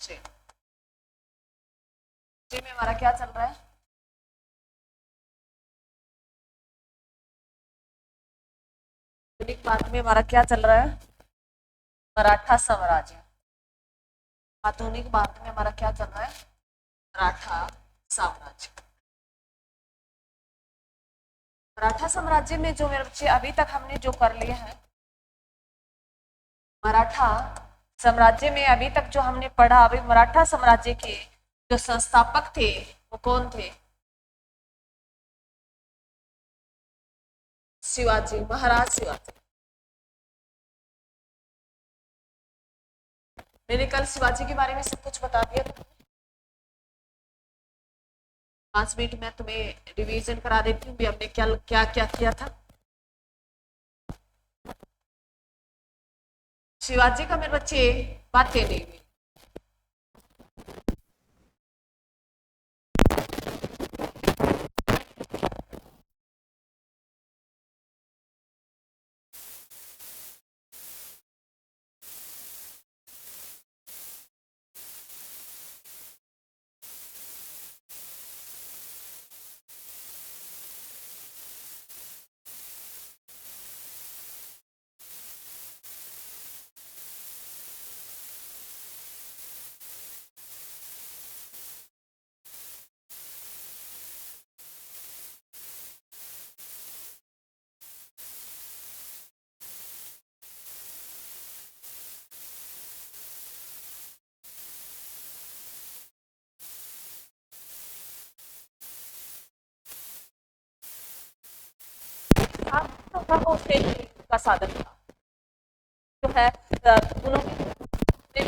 जी जी में हमारा क्या चल रहा है? आधुनिक भारत में हमारा क्या चल रहा है? मराठा साम्राज्य। आधुनिक भारत में हमारा क्या चल रहा है? मराठा साम्राज्य। मराठा साम्राज्य में जो मेरे बच्चे अभी तक हमने जो कर लिए हैं, मराठा साम्राज्य में अभी तक जो हमने पढ़ा, अभी मराठा साम्राज्य के जो संस्थापक थे वो कौन थे? शिवाजी महाराज शिवाजी। मैंने कल शिवाजी के बारे में सब कुछ बता दिया था। 5 मिनट में तुम्हें रिवीजन करा देती हूँ भी हमने क्या क्या क्या किया था। शिवाजी का मेरे बच्चे बातें नहीं हुई। का साधन था जो है उन्होंने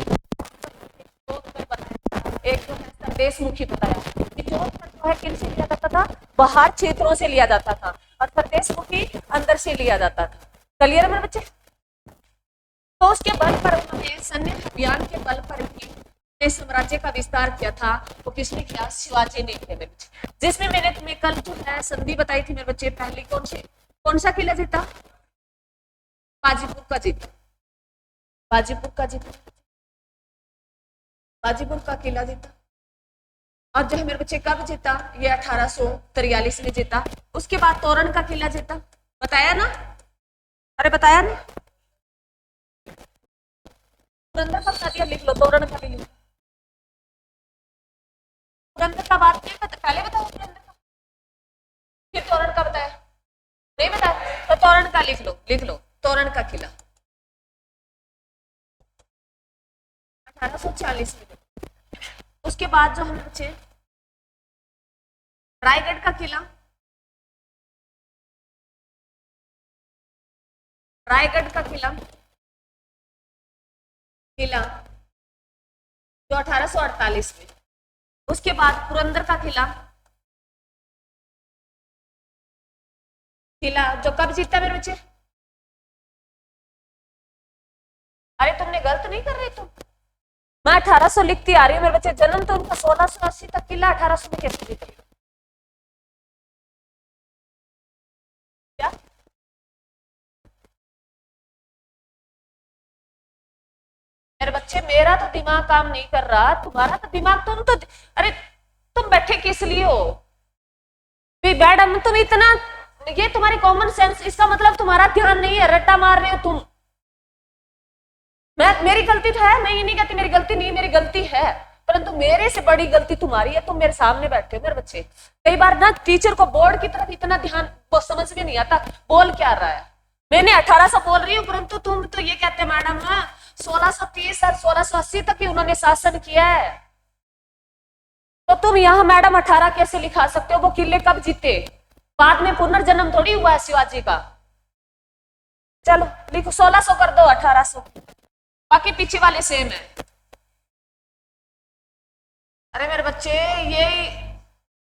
एक जो है संदेशमुखी बताया कि चोर जो है किन से लिया जाता था? बाहर क्षेत्रों से लिया जाता था और संदेशमुखी अंदर से लिया जाता था। क्लियर है मेरे बच्चे? तो उसके बल पर उन्होंने सैन्य अभियान के बल पर ही साम्राज्य का विस्तार किया था। वो किसने किया? शिवाजी ने किया मेरे बच्चे। जिसमें मैंने तुम्हें कल जो है संधि बताई थी मेरे बच्चे, पहली कौन सा किला जीता? बाजीपुर का जीता। बाजीपुर का जीता। बाजीपुर का किला जीता। और जो है मेरे बच्चे कब जीता? ये 1843 में जीता। उसके बाद तोरण का किला जीता। बताया ना? अरे बताया ना? पुरंदर का बता दिया, लिख लो। तोरण का भी लिख लो। पुरंदर का बात नहीं पता, पहले बताओ पुरंदर का, फिर तोरण का बताया। नहीं बताया तो तोरण का लिख लो, लिख लो तोरण का किला 1840 में। उसके बाद जो हमें बचे रायगढ़ का किला। रायगढ़ का किला किला जो 1848 में। उसके बाद पुरंदर का किला किला जो कब जीता मेरे बच्चे? अरे तुमने गलत नहीं कर रहे तुम। मैं 1800 लिखती आ रही हूँ मेरे बच्चे। जन्म तो उनका 1680 तक, किला 1800 में कैसे जीता? क्या मेरे बच्चे, मेरा तो दिमाग काम नहीं कर रहा, तुम्हारा तो दिमाग, तुम तो अरे तुम बैठे किस लिए हो? मैडम तुम इतना, ये तुम्हारी कॉमन सेंस, इसका मतलब तुम्हारा ध्यान नहीं है, रट्टा मार रहे हो तुम। मेरी गलती तो है, मैं ये नहीं कहती मेरी गलती नहीं, मेरी गलती है, परंतु मेरे से बड़ी गलती तुम्हारी है। तुम मेरे सामने बैठे हो मेरे बच्चे। कई बार ना टीचर को बोर्ड की तरफ इतना ध्यान वो समझ में नहीं आता बोल क्या रहा है। मैंने 1800 बोल रही हूँ, परंतु तुम तो ये कहते मैडम ना 1630 और 1680 तक ही उन्होंने शासन किया है। तो तुम यहाँ मैडम 18 कैसे लिखा सकते हो? वो किले कब जीते? बाद में पुनर्जन्म थोड़ी हुआ है शिवाजी का। चलो लिखो 1600 कर दो 1800, बाकी पीछे वाले सेम है। अरे मेरे बच्चे, ये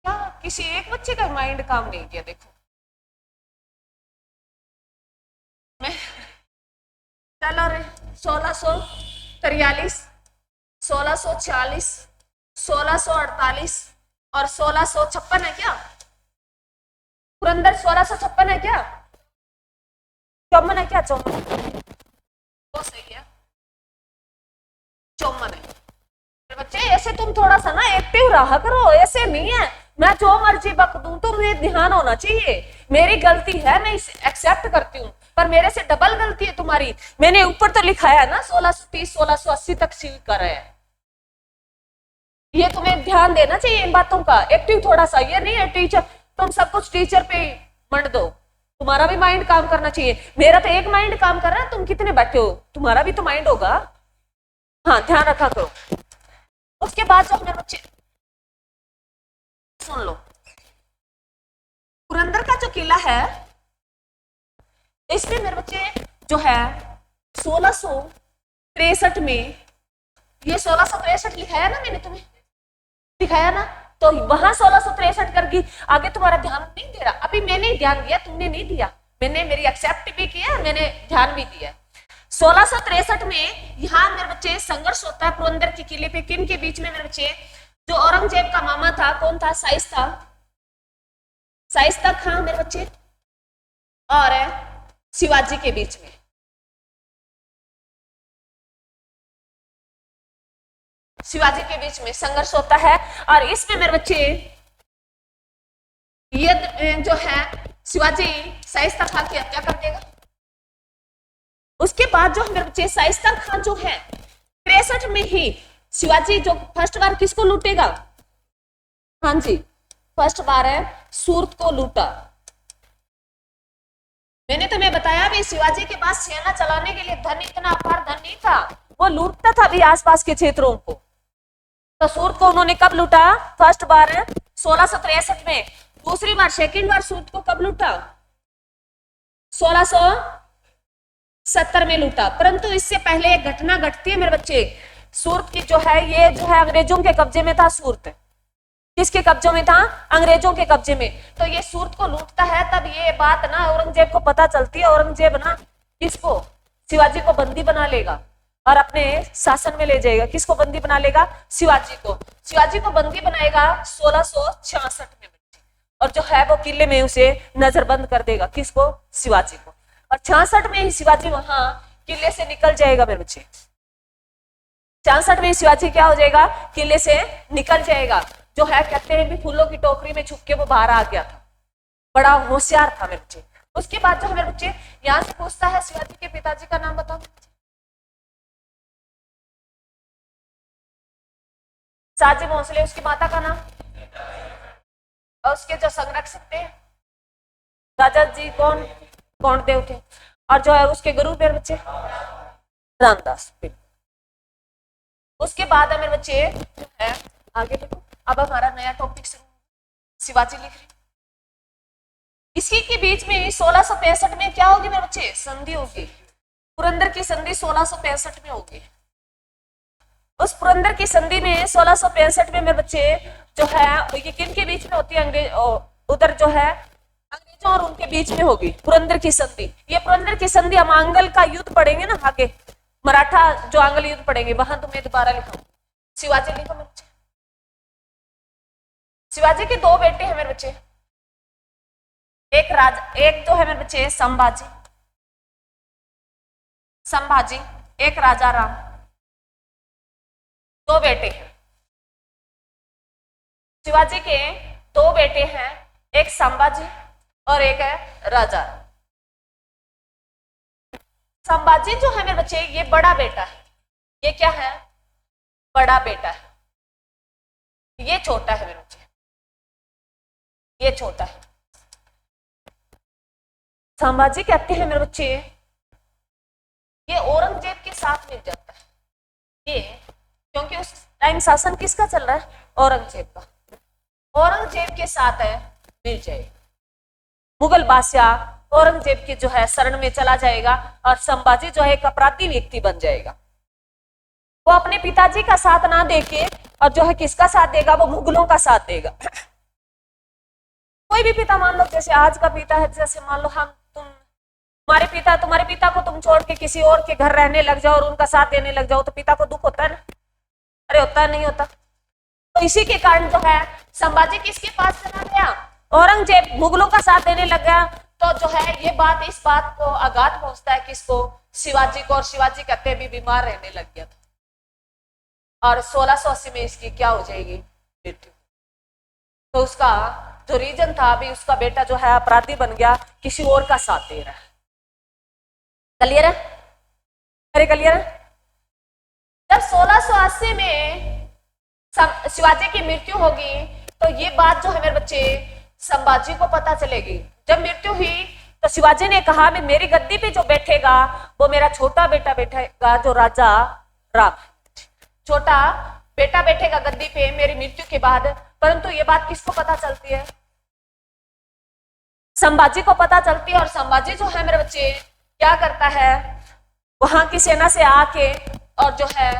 क्या किसी एक बच्चे का माइंड काम नहीं किया? देखो मैं, चलो रे 1643, 1640, 1648 और 1656 है क्या? पुरंदर 1656 है क्या? चौवन है क्या? चौवन वो सही है, चौवन है मेरे बच्चे। ऐसे तुम थोड़ा सा ना एक्टिव रहा करो, ऐसे नहीं है मैं जो मर्जी बक दूं, तुम्हें ध्यान होना चाहिए मेरी गलती है, मैं इसे एक्सेप्ट करती हूँ, पर मेरे से डबल गलती है तुम्हारी। मैंने ऊपर तो लिखा है ना 1630 1680 तक सील कर है, ये तुम्हें ध्यान देना चाहिए इन बातों का। एक्टिव थोड़ा सा, ये नहीं है टीचर तुम सब कुछ टीचर पे ही मंड दो, तुम्हारा भी माइंड काम करना चाहिए। मेरा तो एक माइंड काम कर रहा है, तुम कितने बैठे हो, तुम्हारा भी तो माइंड होगा, हाँ ध्यान रखा करो। उसके बाद जो मेरे बच्चे सुन लो, पुरंदर का जो किला है इसमें मेरे बच्चे जो है 1663 में, ये 1663 लिखा है ना मैंने तुम्हें, दिखाया ना, तो वहां 1663 करके आगे तुम्हारा ध्यान नहीं दे रहा, अभी मैंने ध्यान दिया तुमने नहीं दिया, मैंने मेरी एक्सेप्ट भी किया, मैंने ध्यान भी दिया। 1663 में यहाँ मेरे बच्चे संघर्ष होता है पुरंदर के किले पे, किन के बीच में मेरे बच्चे, जो औरंगजेब का मामा था, कौन था, शाइस्ता खां मेरे बच्चे, और शिवाजी के बीच में। शिवाजी के बीच में संघर्ष होता है, और इसमें मेरे बच्चे ये जो है शिवाजी शाइस्ता खां की हत्या कर देगा। उसके बाद जो मेरे बच्चे शाइस्ता खां जो है 63 में ही शिवाजी जो फर्स्ट बार किसको लूटेगा, हाँ जी फर्स्ट बार है सूरत को लूटा। मैंने तुम्हें बताया भी शिवाजी के पास सेना चलाने के लिए धन, इतना अपार धन नहीं था, वो लूटता था भी आसपास के क्षेत्रों को। तो सूरत को उन्होंने कब लूटा, फर्स्ट बार 1663 में, दूसरी बार सेकंड बार सूरत को कब लूटा, 1670 में लूटा। परंतु इससे पहले एक घटना घटती है मेरे बच्चे, सूरत की जो है ये जो है अंग्रेजों के कब्जे में था, सूरत किसके कब्जे में था, अंग्रेजों के कब्जे में। तो ये सूरत को लूटता है, तब ये बात ना औरंगजेब को पता चलती है, औरंगजेब ना किसको, शिवाजी को बंदी बना लेगा और अपने शासन में ले जाएगा। किसको बंदी बना लेगा, शिवाजी को। शिवाजी को बंदी बनाएगा 1666 में, और जो है वो किले में उसे नजरबंद कर देगा, किसको, शिवाजी को। और 66 में ही शिवाजी वहां किले से निकल जाएगा मेरे बच्चे, 66 में शिवाजी क्या हो जाएगा, किले से निकल जाएगा। जो है कहते हैं भी फूलों की टोकरी में छुप के वो बाहर आ गया था, बड़ा होशियार था मेरे बच्चे। उसके बाद जो मेरे बच्चे यहाँ से पूछता है शिवाजी के पिताजी का नाम बताओ, शाहजी भोसले। उसकी माता का नाम, और उसके जो संरक्षक थे राजा जी कौन, कौंडदेव थे, और जो है उसके गुरु मेरे बच्चे रामदास। उसके बाद है मेरे बच्चे जो है आगे देखो, अब हमारा नया टॉपिक शिवाजी लिख रही। इसी के बीच में 1665 में क्या होगी मेरे बच्चे, संधि होगी, पुरंदर की संधि 1665 में होगी। उस पुरंदर की संधि में 1665 में मेरे बच्चे जो है ये किन के बीच में होती है, अंग्रेज उधर जो है अंग्रेजों और उनके बीच में होगी पुरंदर की संधि। ये पुरंदर की संधि हम आंगल का युद्ध पढ़ेंगे ना आगे, मराठा जो आंगल युद्ध पढ़ेंगे वहां तुम्हें दोबारा लिखा। शिवाजी लिखो मेरे बच्चे। शिवाजी के दो बेटे हैं मेरे बच्चे, एक तो है मेरे बच्चे संभाजी, एक राजा राम, दो बेटे हैं शिवाजी के, दो बेटे हैं, एक संभाजी और एक है राजा। संभाजी जो है मेरे बच्चे ये बड़ा बेटा है, ये क्या है, बड़ा बेटा है, ये छोटा है मेरे बच्चे, ये छोटा है। संभाजी कहते हैं मेरे बच्चे ये औरंगजेब के साथ मिल जाता है, ये क्योंकि उस टाइम शासन किसका चल रहा है, औरंगजेब का, औरंगजेब के साथ है मिल जाएगा। मुगल बादशाह औरंगजेब की जो है शरण में चला जाएगा और संभाजी जो है एक अपराधी व्यक्ति बन जाएगा। वो अपने पिताजी का साथ ना देके और जो है किसका साथ देगा, वो मुगलों का साथ देगा। कोई भी पिता मान लो, जैसे आज का पिता है, जैसे मान लो हम तुम्हारे पिता को तुम छोड़ के किसी और के घर रहने लग जाओ और उनका साथ देने लग जाओ, तो पिता को दुख होता है ना, अरे होता है नहीं होता। तो इसी के कारण जो है संभाजी किसके पास चला गया, औरंगजेब मुगलों का साथ देने लग गया। तो जो है ये बात, इस बात को आघात पहुंचता है किसको, शिवाजी को, और शिवाजी कहते हैं भी बीमार रहने लग गया था। और 1680 में इसकी क्या हो जाएगी, मृत्यु। तो उसका जो रीजन था, अभी उसका बेटा जो है अपराधी बन गया, किसी और का साथ दे रहा है। क्लियर है? अरे क्लियर है? जब 1680 में शिवाजी की मृत्यु होगी तो ये बात जो है मेरे बच्चे संभाजी को पता चलेगी। जब मृत्यू हुई तो शिवाजी ने कहा मैं मेरी गद्दी पे जो बैठेगा वो मेरा छोटा बेटा बैठेगा, जो राजा राम, छोटा बेटा बैठेगा गद्दी पे मेरी मृत्यु के बाद। परंतु ये बात किसको पता चलती है? संभाजी को पता चलती है। और संभाजी जो है मेरे बच्चे क्या करता है, वहां की सेना से आके और जो है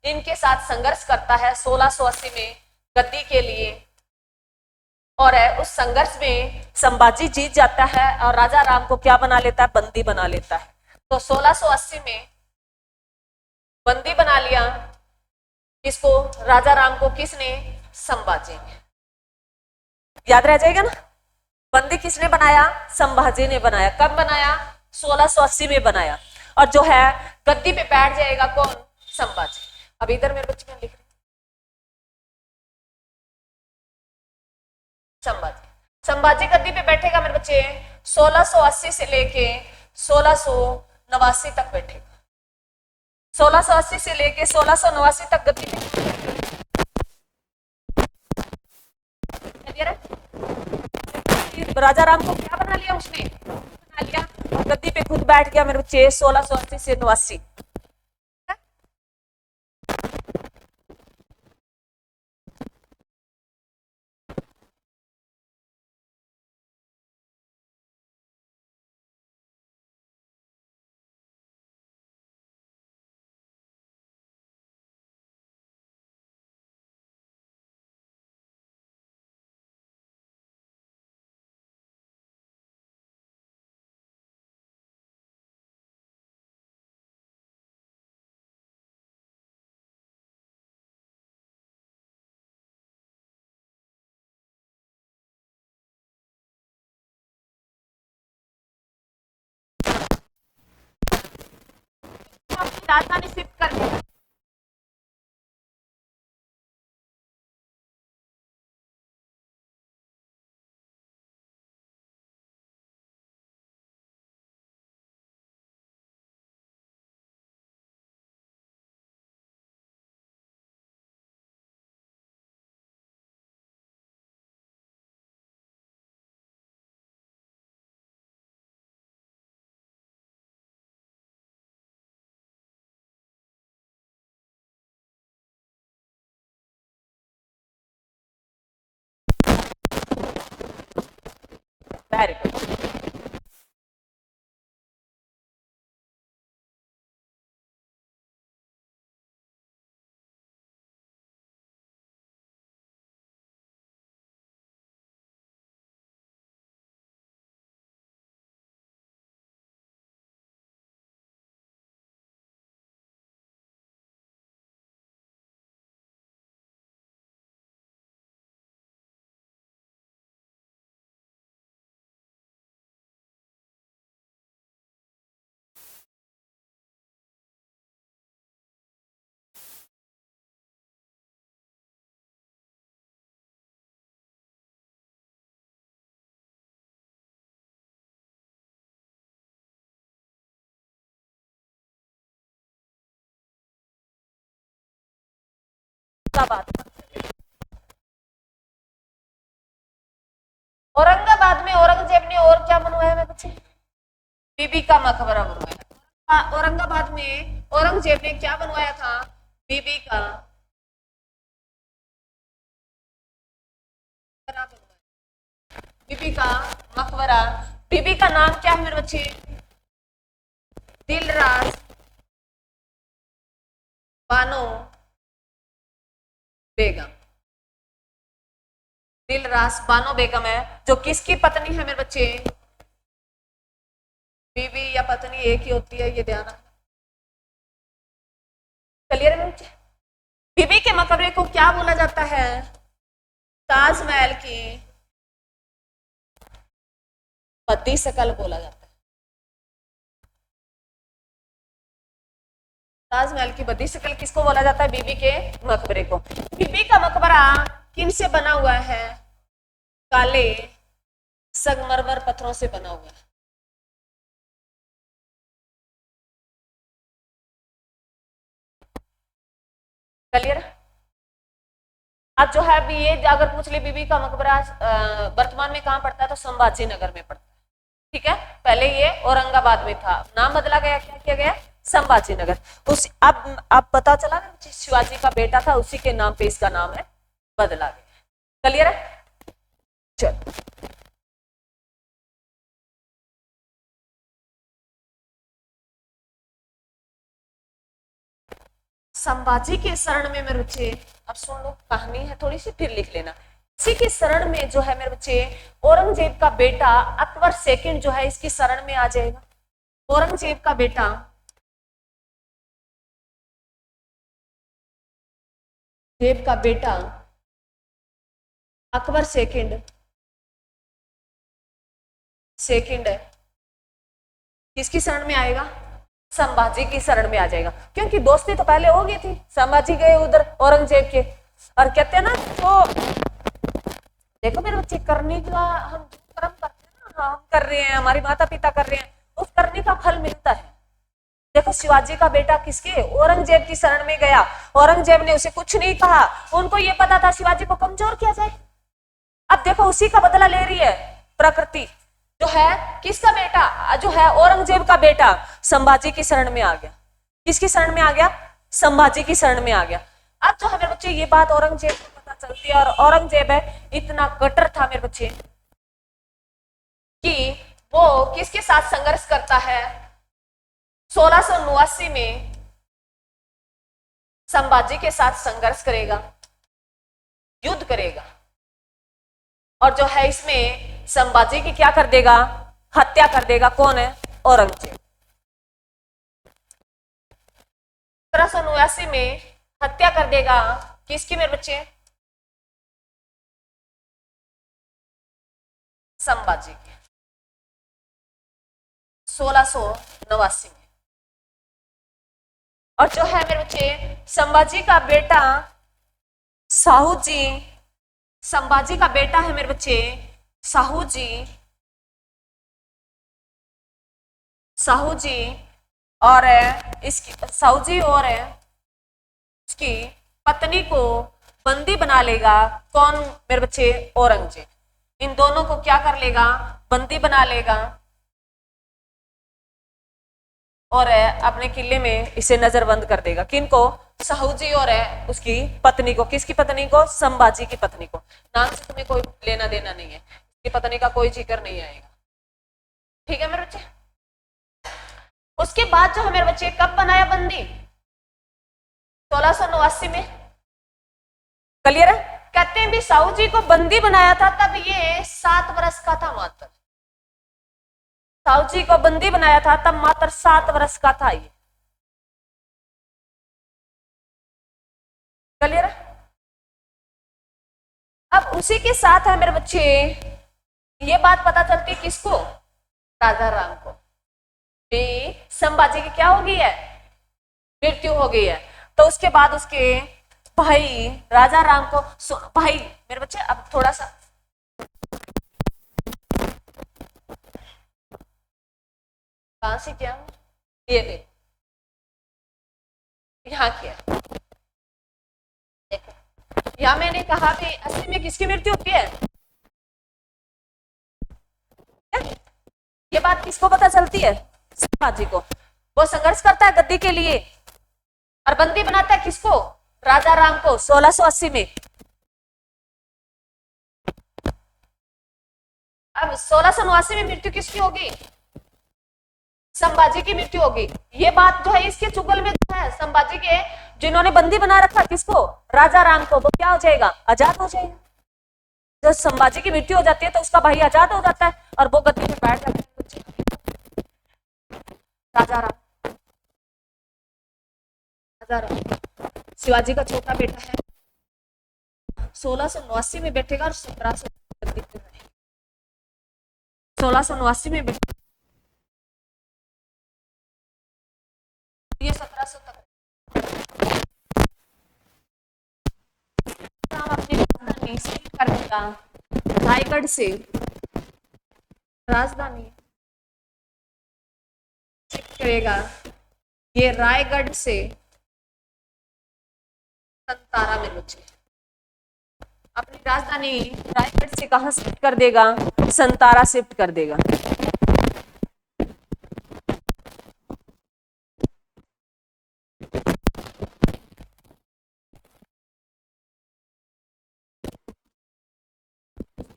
इनके साथ संघर्ष करता है 1680 में गद्दी के लिए। और उस संघर्ष में संभाजी जीत जाता है और राजा राम को क्या बना लेता है, बंदी बना लेता है। तो 1680 में बंदी बना लिया इसको, राजा राम को, किसने? संभाजी ने। याद रह जाएगा ना, बंदी किसने बनाया? संभाजी ने बनाया। कब बनाया? 1680 में बनाया। और जो है गद्दी पे बैठ जाएगा कौन? संभाजी। अब इधर मेरे बच्चे में लिख रहे संभाजी। संभाजी गद्दी पे बैठेगा मेरे बच्चे 1680 से लेके 1689 तक बैठेगा। 1680 से लेके 1689 तक गद्दी पे। राजा राम को क्या बना लिया उसने? बना लिया और गद्दी पे खुद बैठ गया मेरे बच्चे 1680 से 89। राजधानी शिफ्ट कर दिया। Very good. औरंगाबाद में औरंगजेब ने और क्या बनवाया मेरे बच्चे? बीबी का मकबरा बनवाया। औरंगाबाद में औरंगजेब ने क्या बनवाया था? बीबी का बीबी का मकबरा। बीबी का नाम क्या है मेरे बच्चे? दिलरास बानो बेगम। दिलरास बानो बेगम है, जो किसकी पत्नी है मेरे बच्चे? बीवी या पत्नी एक ही होती है, ये ध्यान रखना। क्लियर है बच्चे? बीबी के मकबरे को क्या बोला जाता है? ताजमहल की बद्दी शकल बोला जाता है। ताजमहल की बदी शक्ल किसको बोला जाता है? बीबी के मकबरे को। बीबी का मकबरा किन से बना हुआ है? काले संगमरमर पत्थरों से बना हुआ है। क्लियर? अब जो है अभी ये अगर पूछ ले बीबी का मकबरा वर्तमान में कहाँ पड़ता है, तो संभाजी नगर में पड़ता है। ठीक है, पहले ये औरंगाबाद में था, नाम बदला गया, क्या किया गया? संभाजी नगर। उस अब पता चला ना, शिवाजी का बेटा था, उसी के नाम पे इसका नाम है, बदला गया। क्लियर है? चलो, संभाजी के शरण में मेरे बच्चे, अब सुन लो, कहानी है थोड़ी सी, फिर लिख लेना। इसी के शरण में जो है मेरे बच्चे, औरंगजेब का बेटा अकबर सेकंड जो है इसकी शरण में आ जाएगा। औरंगजेब का बेटा देव का बेटा अकबर सेकंड है, किसकी शरण में आएगा? संभाजी की शरण में आ जाएगा, क्योंकि दोस्ती तो पहले हो गई थी। संभाजी गए उधर औरंगजेब के, और कहते हैं ना, तो देखो मेरे बच्चे, करने का हम कर्म करते हैं ना, हम कर रहे हैं, हमारे माता पिता कर रहे हैं, उस करने का फल मिलता है। देखो शिवाजी का बेटा किसके? औरंगजेब की शरण में गया, औरंगजेब ने उसे कुछ नहीं कहा, उनको ये पता था शिवाजी को कमजोर किया जाए। अब देखो उसी का बदला ले रही है प्रकृति, जो है किसका बेटा, जो है औरंगजेब का बेटा संभाजी की शरण में आ गया। किसकी शरण में आ गया? संभाजी की शरण में आ गया। अब जो है मेरे बच्चे, ये बात औरंगजेब को पता चलती है, और औरंगजेब है इतना कट्टर था मेरे बच्चे कि वो किसके साथ संघर्ष करता है? 1689 में संभाजी के साथ संघर्ष करेगा, युद्ध करेगा, और जो है इसमें संभाजी की क्या कर देगा? हत्या कर देगा। कौन है? औरंगजेब। 1789 में हत्या कर देगा किसकी मेरे बच्चे? संभाजी की। 1689 में। और जो है मेरे बच्चे, संभाजी का बेटा साहू जी, संभाजी का बेटा है मेरे बच्चे साहू जी, साहू जी, और इसकी साहू जी और उसकी पत्नी को बंदी बना लेगा। कौन मेरे बच्चे? औरंगजेब। इन दोनों को क्या कर लेगा? बंदी बना लेगा, और अपने किले में इसे नजरबंद कर देगा। किनको? साहू जी और उसकी पत्नी को। किसकी पत्नी को? संभाजी की पत्नी को। नाम से तुम्हें कोई लेना देना नहीं है, इसकी पत्नी का कोई जिक्र नहीं आएगा। ठीक है मेरे बच्चे? उसके बाद जो है मेरे बच्चे, कब बनाया बंदी? 1689 में। क्लियर है? कहते हैं भी साहू जी को बंदी बनाया था तब ये 7 वर्ष का था मात्र। साहू जी को बंदी बनाया था तब मात्र 7 वर्ष का था ये। क्लियर है? अब उसी के साथ है मेरे बच्चे, ये बात पता चलती किसको? राजा राम को। संभाजी की क्या हो गई है? मृत्यु हो गई है। तो उसके बाद उसके भाई राजा राम को, भाई मेरे बच्चे, अब थोड़ा सा कहां से किया, ये देखो यहाँ किया, देखो यहाँ मैंने कहा भी 80 में किसकी मृत्यु होती है? ये बात किसको पता चलती है? संभाजी को। वो संघर्ष करता है गद्दी के लिए, और बंदी बनाता है किसको? राजा राम को 1680 में। अब 1689 में मृत्यु किसकी होगी? संभाजी की मृत्यु होगी। ये बात जो है इसके चुगल में जो है संभाजी के, जिन्होंने बंदी बना रखा किसको? राजा राम को, वो क्या हो जाएगा? आजाद हो जाएगा। जब संभाजी की मृत्यु हो जाती है तो उसका भाई आजाद हो जाता है, और वो गद्दी पे बैठ जाता है। राजा राम, राजा राम शिवाजी का छोटा बेटा है। 1689 में बैठेगा और 1689 में बैठेगा, ये 1700 तक राजधानी शिफ्ट कर देगा रायगढ़ से, राजधानी शिफ्ट करेगा ये रायगढ़ से संतारा में बचे। अपनी राजधानी रायगढ़ से कहां शिफ्ट कर देगा, संतारा शिफ्ट कर देगा।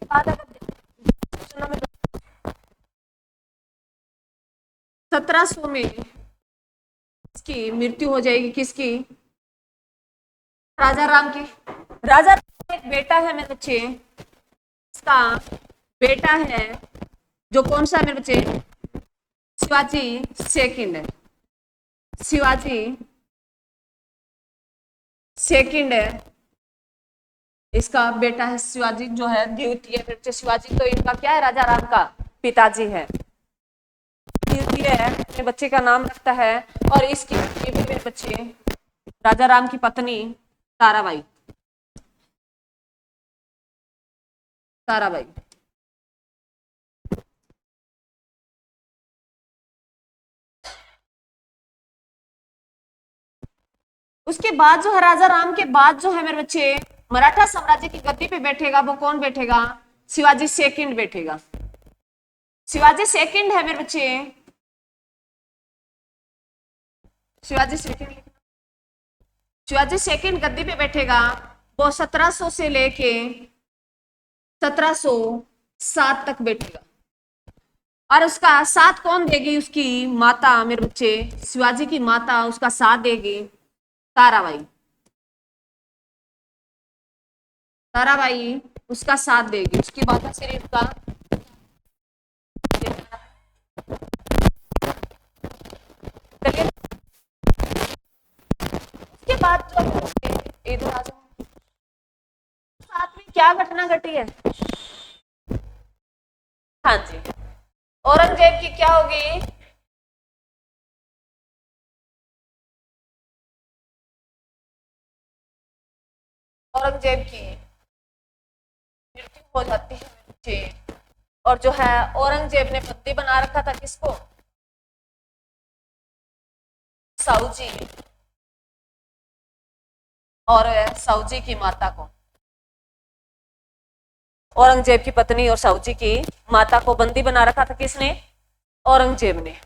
बाद अगर 1700 में इसकी मृत्यु हो जाएगी, किसकी, राजा राम की। राजा राम का एक बेटा है मेरे बच्चे, इसका बेटा है जो कौन सा है मेरे बच्चे, शिवाजी सेकंड है, शिवाजी सेकंड है, इसका बेटा है शिवाजी जो है द्वितीय मेरे बच्चे। शिवाजी तो इनका क्या है, राजा राम का पिताजी है, द्वितीय है मेरे बच्चे का नाम रखता है। और इसकी बीवी मेरे बच्चे राजा राम की पत्नी ताराबाई, ताराबाई। उसके बाद जो है राजा राम के बाद जो है मेरे बच्चे मराठा साम्राज्य की गद्दी पे बैठेगा, वो कौन बैठेगा, शिवाजी सेकंड बैठेगा। शिवाजी सेकंड है मेरे बच्चे, शिवाजी सेकंड, शिवाजी सेकंड गद्दी पे बैठेगा। वो 1700 से लेके 1707 तक बैठेगा। और उसका साथ कौन देगी, उसकी माता मेरे बच्चे, शिवाजी की माता उसका साथ देगी ताराबाई, ताराबाई उसका साथ देगी। उसकी माता सिर्फ का उसके बाद जो इधर आ जाओ, साथ में क्या घटना घटी है, हाँ जी, औरंगजेब की क्या होगी, औरंगजेब की मृत्यु हो जाती है बच्चे। और जो है औरंगजेब ने बंदी बना रखा था किसको, साहू जी और साहू जी की माता को, औरंगजेब की पत्नी और साहू जी की माता को बंदी बना रखा था किसने, औरंगजेब ने।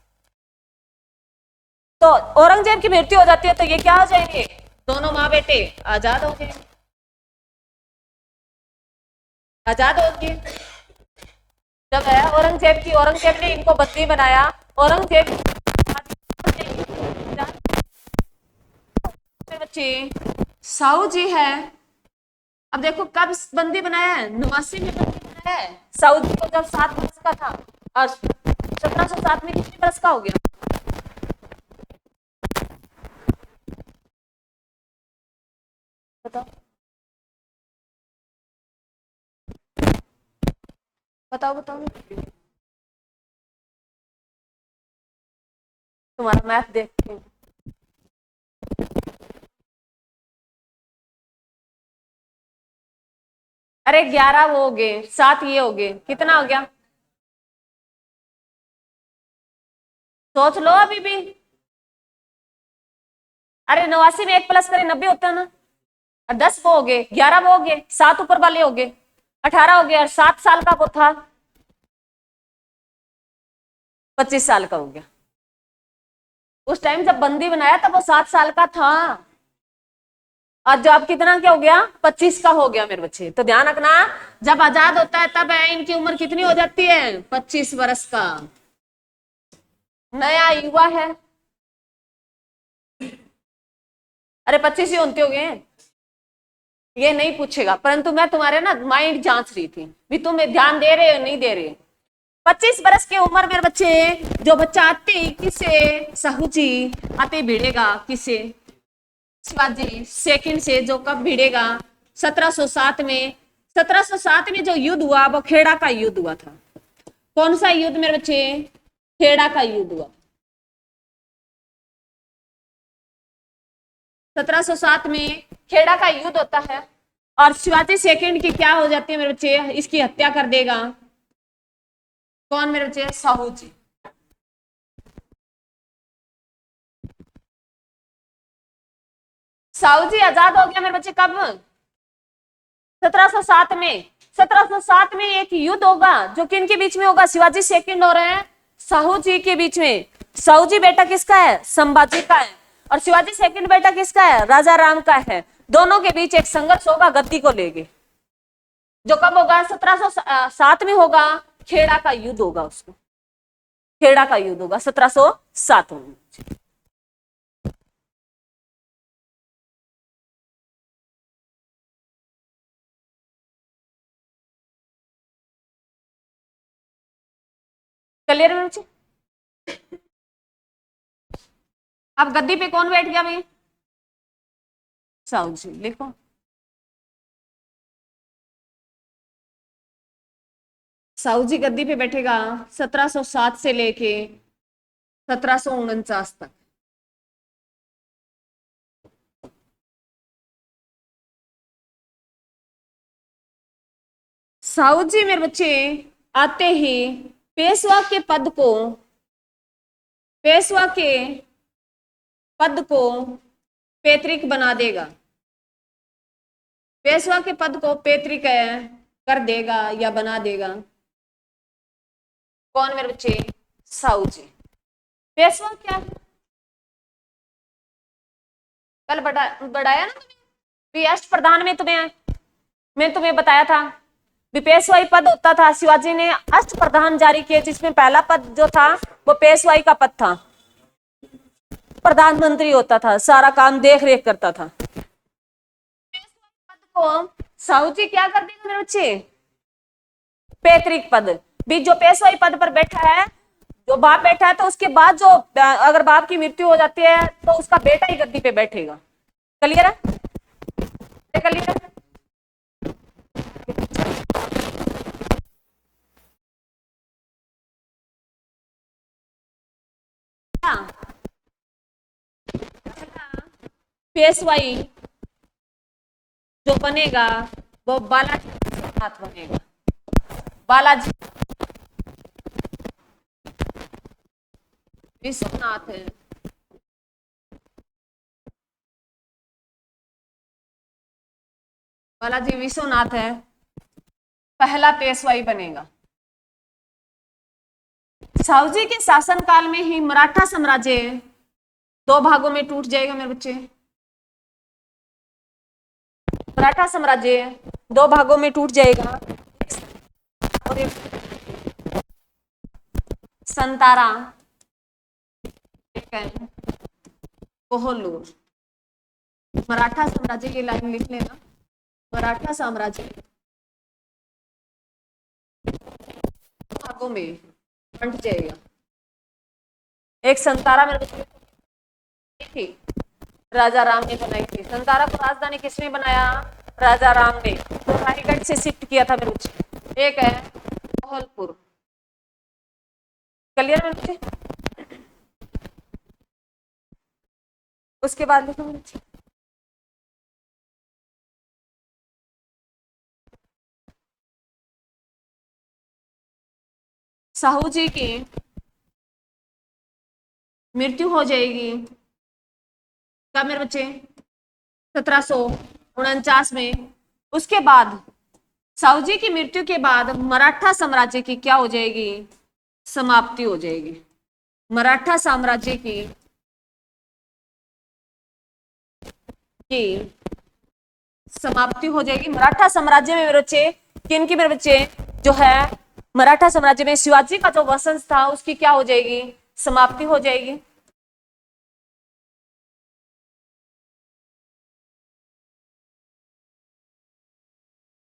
तो औरंगजेब की मृत्यु हो जाती है तो ये क्या हो जाएंगे, दोनों माँ बेटे आजाद हो गए, आजाद हो गए। जब है औरंगजेब ने इनको बंदी बनाया, औरंगजेब बच्चे साहू जी है। अब देखो कब बंदी बनाया है, 89 में बंदी बनाया है साहू जी को, जब 7 वर्ष का था। और 1707 में कितने वर्ष का हो गया, बताओ बताओ बताओ, तुम्हारा मैथ देखते हैं। अरे 11 वो हो गए, 7 ये हो गए, कितना हो गया, सोच लो अभी भी। अरे 89 में 1 प्लस करें 90 होता है ना, और 10 वो हो गए, 11 वो हो गए, 7 ऊपर वाले हो गए, 18 हो गया, और 7 साल का वो था 25 साल का हो गया। उस टाइम जब बंदी बनाया तब वो 7 साल का था, और जब कितना क्या हो गया, 25 का हो गया मेरे बच्चे। तो ध्यान रखना, जब आजाद होता है तब इनकी उम्र कितनी हो जाती है, 25 वर्ष का नया युवा है। अरे 25 ही होते हो गए, ये नहीं पूछेगा, परंतु मैं तुम्हारे ना माइंड जांच रही थी भी तुम ध्यान दे रहे हो नहीं दे रहे। 25 वर्ष की उम्र मेरे बच्चे, जो बच्चा आते किसे, साहू जी आते भिड़ेगा किसे, शिवाजी सेकंड से, जो कब भिड़ेगा 1707 में। 1707 में जो युद्ध हुआ वो खेड़ा का युद्ध हुआ था। कौन सा युद्ध मेरे बच्चे, खेड़ा का युद्ध हुआ। 1707 में खेड़ा का युद्ध होता है, और शिवाजी सेकंड की क्या हो जाती है मेरे बच्चे, इसकी हत्या कर देगा। कौन मेरे बच्चे, साहू जी। साहू जी आजाद हो गया मेरे बच्चे कब, 1707 में। 1707 में एक युद्ध होगा जो किन के बीच में होगा, शिवाजी सेकंड हो रहे हैं साहू जी के बीच में। साहू जी बेटा किसका है, संभाजी का है, और शिवाजी सेकंड बेटा किसका है, राजा राम का है। दोनों के बीच एक संघर्ष होगा गद्दी को लेके, जो कब होगा, 1707 में होगा। खेड़ा का युद्ध होगा, उसको खेड़ा का युद्ध होगा 1707 में। क्लियर है बच्चे। अब गद्दी पे कौन बैठ गया भाई, साहू जी, लिखो। साहू जी गद्दी पे बैठेगा 1707 से लेके 1749 तक। साहू जी मेरे बच्चे आते ही पेशवा के पद को, पेशवा के पद को पैतृक बना देगा, पेशवा के पद को पैतृक कर देगा या बना देगा। कौन मेरे बच्चे, साहू जी। पेशवा क्या है, कल बढ़ाया ना तुम्हें, भी अष्ट प्रधान में तुम्हें, मैं तुम्हें बताया था भी पेशवाई पद होता था। शिवाजी ने अष्ट प्रधान जारी किए, जिसमें पहला पद जो था वो पेशवाई का पद था। प्रधानमंत्री होता था, सारा काम देख रेख करता था। पद को साहू जी क्या कर देगा मेरे बच्चे, पैतृक पद। भी जो पेशवाई पद पर बैठा है, जो बाप बैठा है, तो उसके बाद जो अगर बाप की मृत्यु हो जाती है तो उसका बेटा ही गद्दी पे बैठेगा। क्लियर है, क्लियर है। पेशवाई जो बनेगा वो बालाजी विश्वनाथ बनेगा। बालाजी विश्वनाथ है, बालाजी विश्वनाथ है, पहला पेशवाई बनेगा। साहू जी के शासनकाल में ही मराठा साम्राज्य दो भागों में टूट जाएगा मेरे बच्चे। मराठा साम्राज्य दो भागों में टूट जाएगा, और एक संतारा, एक है कोहलूर। मराठा साम्राज्य की लाइन लिख लेना, मराठा साम्राज्य भागों में बंट जाएगा। एक संतारा मेरे बच्चे थी, राजा राम ने बनाई थी। संतारा को राजधानी किसने बनाया, राजा राम ने, तो रायगढ़ से शिफ्ट किया था मेरे बच्चे। एक है कोहलपुर। क्लियर मेरे बच्चे। उसके बाद लिखो मेरे बच्चे, साहू जी की मृत्यु हो जाएगी कब मेरे बच्चे, 1749 में। उसके बाद साहू जी की मृत्यु के बाद मराठा साम्राज्य की क्या हो जाएगी, समाप्ति हो जाएगी। मराठा साम्राज्य की समाप्ति हो जाएगी। मराठा साम्राज्य में मेरे बच्चे, किन की मेरे बच्चे, जो है मराठा साम्राज्य में शिवाजी का जो वंशज था उसकी क्या हो जाएगी, समाप्ति हो जाएगी।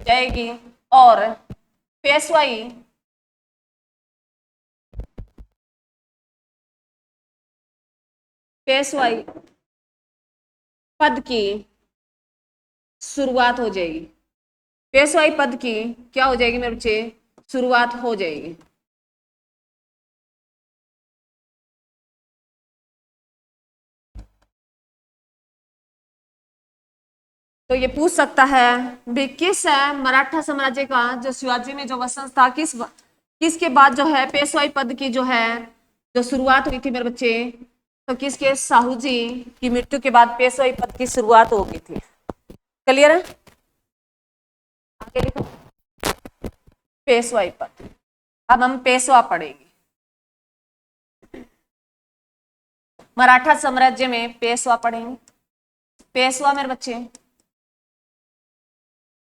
जाएगी, और पेशवाई पेशवाई पद की शुरुआत हो जाएगी। पेशवाई पद की क्या हो जाएगी मेरे बच्चे, शुरुआत हो जाएगी। तो ये पूछ सकता है भी किस है मराठा साम्राज्य का जो शिवाजी ने जो वंशज था किसके बाद जो है पेशवाई पद की जो है जो शुरुआत हुई थी मेरे बच्चे। तो किसके, साहू जी की मृत्यु के बाद पेशवाई पद की शुरुआत हो गई थी। क्लियर है? आगे लिखो पेशवाई पद। अब हम पेशवा पढ़ेंगे। मराठा साम्राज्य में पेशवा पढ़ेंगे। पेशवा मेरे बच्चे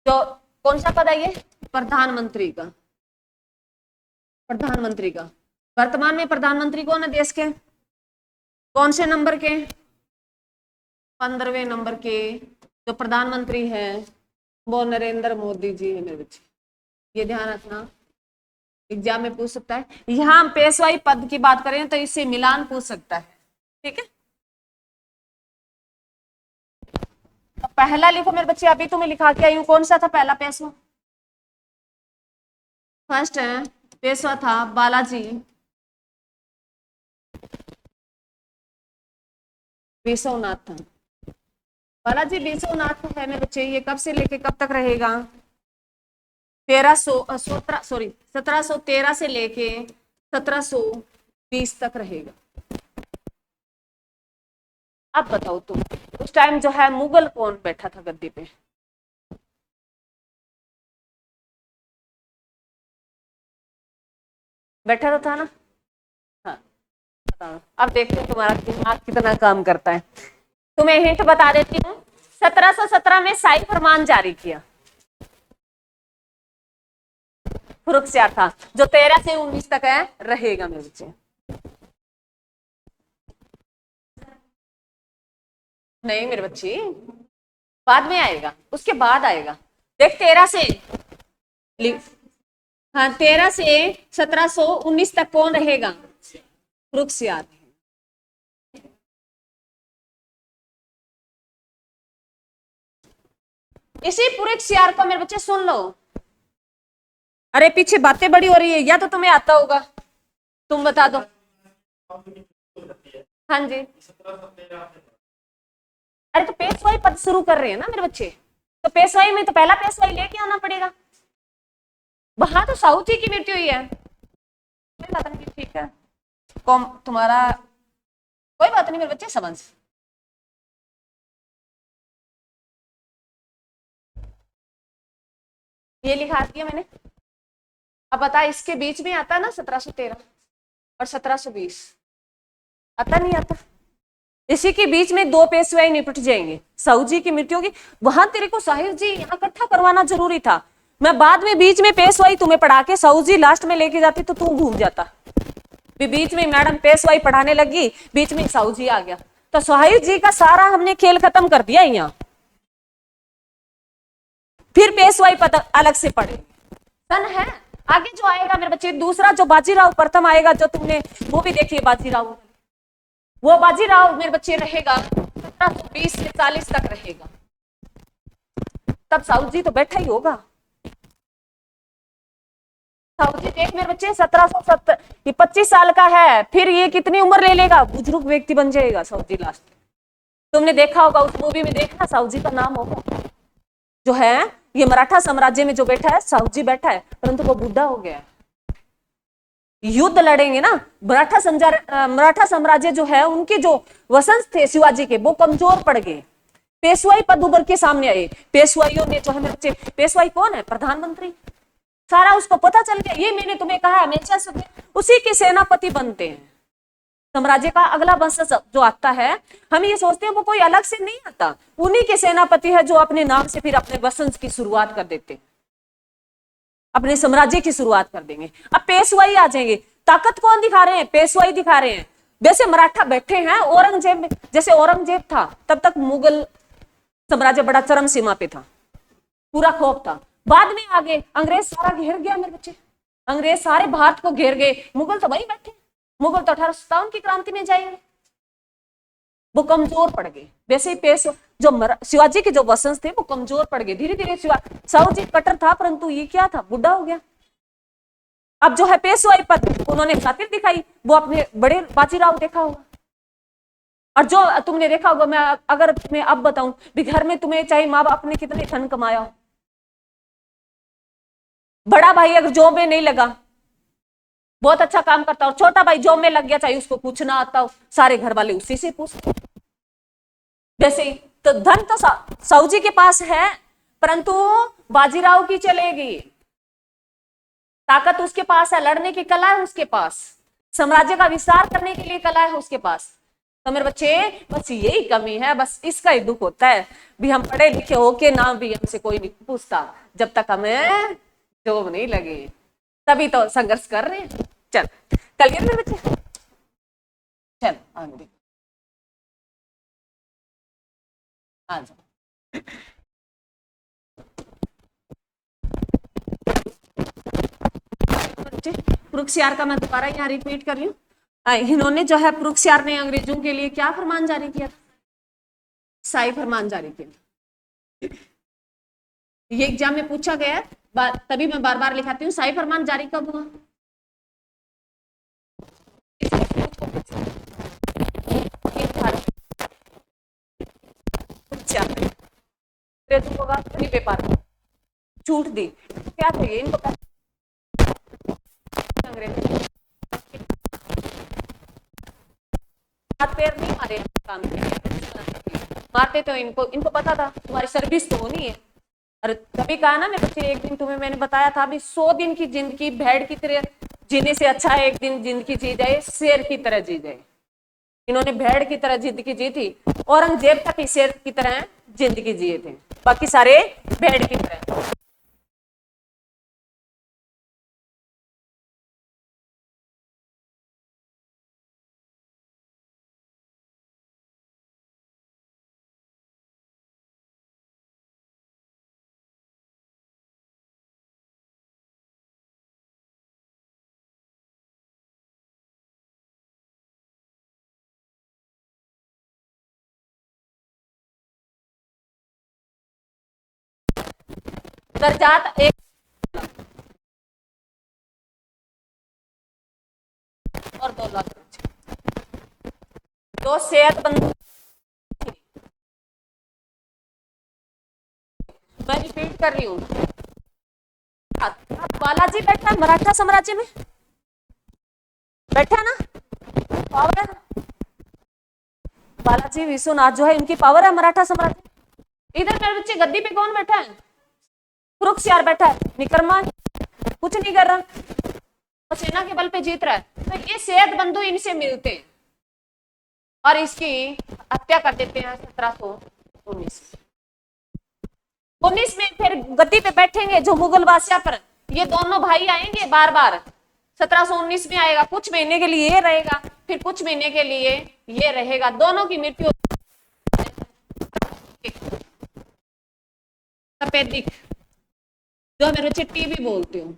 जो कौन सा पद है ये, प्रधानमंत्री का। प्रधानमंत्री का वर्तमान में प्रधानमंत्री कौन है देश के, कौन से नंबर के, 15वें नंबर के जो प्रधानमंत्री हैं वो नरेंद्र मोदी जी है मेरे बच्चे। ये ध्यान रखना, एग्जाम में पूछ सकता है। यहां हम पेशवाई पद की बात करें तो इससे मिलान पूछ सकता है। ठीक है, तो पहला लिखो मेरे बच्चे, अभी तुम्हें लिखा के आई हूं। कौन सा था पहला पेशवा? फर्स्ट है पेशवा था बालाजी विश्वनाथ था। बालाजी विश्वनाथ है मेरे बच्चे। ये कब से लेके कब तक रहेगा? 1713 से लेके 1720 तक रहेगा। अब बताओ तुम, उस टाइम जो है मुगल कौन बैठा था गद्दी पे? बैठा तो था ना? हाँ, बताओ। अब देखते हैं तुम्हारा दिमाग कितना काम करता है। तुम्हें हिंट बता देती हूँ। 1717 में शाही फरमान जारी किया, फर्रुखसियार था, जो 13 से 19 तक है रहेगा मेरे बच्चे। नहीं मेरे बच्चे, बाद में आएगा, उसके बाद आएगा। देख 13 से, हाँ 13 से 1719 तक कौन रहेगा? फर्रुखसियार। इसी फर्रुखसियार को मेरे बच्चे सुन लो। अरे पीछे बातें बड़ी हो रही है, या तो तुम्हें आता होगा, तुम बता दो। हाँ जी, अरे तो पेशवाई पद शुरू कर रहे हैं ना मेरे बच्चे, तो पेशवाई में तो पहला पेशवाई लेके आना पड़ेगा। वहां तो साहू जी की मृत्यु हुई है। कोई बात नहीं, ठीक है, कौन तुम्हारा, कोई बात नहीं मेरे बच्चे, समझ। ये लिखा दिया मैंने। अब बता, इसके बीच में आता ना 1713 और 1720, आता नहीं आता? इसी के बीच में दो पेशवाई निपट जाएंगे, साहू जी की मृत्यु होगी। वहां तेरे को साहिब जी यहाँ इकट्ठा करवाना जरूरी था। मैं बाद में बीच में पेशवाई तुम्हें पढ़ा के साहू जी लास्ट में लेके जाती तो तू घूम जाता। बीच में मैडम पेशवाई पढ़ाने लगी, बीच में साहू जी आ गया, तो साहिब जी का सारा हमने खेल खत्म कर दिया यहाँ। फिर पेशवाई पद अलग से पढ़े। सन है आगे जो आएगा मेरे बच्चे, दूसरा जो बाजीराव प्रथम आएगा, जो तुमने वो भी देखिए बाजीराव, वो बाजीराव मेरे बच्चे रहेगा 1720 से 40 तक रहेगा। तब साहू जी तो बैठा ही होगा। साहू जी देख मेरे बच्चे 1770, ये 25 साल का है, फिर ये कितनी उम्र ले लेगा, बुजुर्ग व्यक्ति बन जाएगा साहू जी लास्ट। तुमने देखा होगा उस मूवी में, देखना साहू जी का नाम होगा जो है, ये मराठा साम्राज्य में जो बैठा है साहू जी बैठा है, परंतु वो बुढ़ा हो गया। युद्ध लड़ेंगे ना, मराठा साम्राज्य जो है, उनके जो वंशज थे शिवाजी के, वो कमजोर पड़ गए। पेशवाई पद उभर के सामने आए। पेशवाइयों ने जो है मेरे बच्चे, पेशवाई कौन है? प्रधानमंत्री। सारा उसको पता चल गया। ये मैंने तुम्हें कहा हमेशा से, उसी के सेनापति बनते हैं। साम्राज्य का अगला वंशज जो आता है, हम ये सोचते हैं वो कोई अलग से नहीं आता, उन्हीं के सेनापति है जो अपने नाम से फिर अपने वंशज की शुरुआत कर देते हैं, अपने साम्राज्य की शुरुआत कर देंगे। अब पेशवाई आ जाएंगे। ताकत कौन दिखा रहे हैं? पेशवाई दिखा रहे हैं। वैसे मराठा बैठे हैं, औरंगजेब जैसे औरंगजेब था तब तक मुगल साम्राज्य बड़ा चरम सीमा पे था, पूरा खौफ था। बाद में आगे अंग्रेज सारा घेर गया मेरे बच्चे, अंग्रेज सारे भारत को घेर गए, मुगल तो वही बैठे। मुगल तो 1857 की क्रांति में जाएंगे, वो कमजोर पड़ गए। वैसे ही जो शिवाजी के जो वंशज थे वो कमजोर पड़ गए धीरे धीरे। साहू जी कट्टर था, परंतु ये क्या था, बुढ़ा हो गया। अब जो है पेशवाई पद उन्होंने खातिर दिखाई, वो अपने बड़े बाजीराव देखा होगा। और जो तुमने देखा होगा, मैं अगर तुम्हें अब बताऊं भी, घर में तुम्हें चाहे माँ बाप ने कितने धन कमाया हो, बड़ा भाई अगर जॉब में नहीं लगा, बहुत अच्छा काम करता हो, छोटा भाई जॉब में लग गया, चाहे उसको कुछ ना आता हो, सारे घर वाले उसी से पूछते। जैसे ही तो धन तो साहू जी के पास है, परंतु बाजीराव की चलेगी, ताकत उसके पास है, लड़ने की कला है उसके पास, साम्राज्य का विस्तार करने के लिए कला है उसके पास। तो मेरे बच्चे, बस यही कमी है, बस इसका ही दुख होता है भी हम पढ़े लिखे होके ना भी हमसे कोई नहीं पूछता, जब तक हमें जॉब नहीं लगे, तभी तो संघर्ष कर रहे हैं। चल कल के मेरे बच्चे, चल आगे आ जाओ। पुरुषयार का मैं दोबारा यहाँ रिपीट कर रही हूँ। इन्होंने जो है, पुरुषयार ने अंग्रेजों के लिए क्या फरमान जारी किया था? शाही फरमान जारी किया। ये एग्जाम में पूछा गया, तभी मैं बार बार लिखाती हूँ, शाही फरमान जारी कब हुआ? होगा पेपर छूट दी, क्या चाहिए इनको? अंग्रेज हाथ पैर नहीं मारे काम के, मारते तो इनको पता था तुम्हारी सर्विस तो होनी है। और कभी कहा ना मेरे बच्चे, एक दिन तुम्हें मैंने बताया था भी 100 दिन की जिंदगी भेड़ की तरह जीने से अच्छा है एक दिन जिंदगी जी जाए शेर की तरह जी जाए। इन्होंने भेड़ की तरह जिंदगी जी थी, औरंगजेब तक शेर की तरह जिंदगी जिए थे, बाकी सारे भेड़ की तरह। दर्जात एक और 2 लाख, जो सेहतमंद, मैं रिपीट कर रही हूँ, बालाजी बैठा है मराठा साम्राज्य में, बैठा है ना, पावर है बालाजी विश्वनाथ जो है, इनकी पावर है मराठा साम्राज्य। इधर मेरे बच्चे गद्दी पे कौन बैठा है? पुरुषयार बैठा है, निकर्मा कुछ नहीं कर रहा, तो सेना के बल पे जीत रहा है। तो ये सेहत बंधु इनसे मिलते हैं और इसकी हत्या कर देते हैं 1719 19 में। फिर गद्दी पे बैठेंगे जो मुगल बादशाह पर, ये दोनों भाई आएंगे बार बार। 1719 में आएगा, कुछ महीने के लिए ये रहेगा, फिर कुछ महीने के लिए ये रहेगा, दोनों की मृत्यु। तपेदिक, जो मेरे बच्चे टीबी बोलते हो,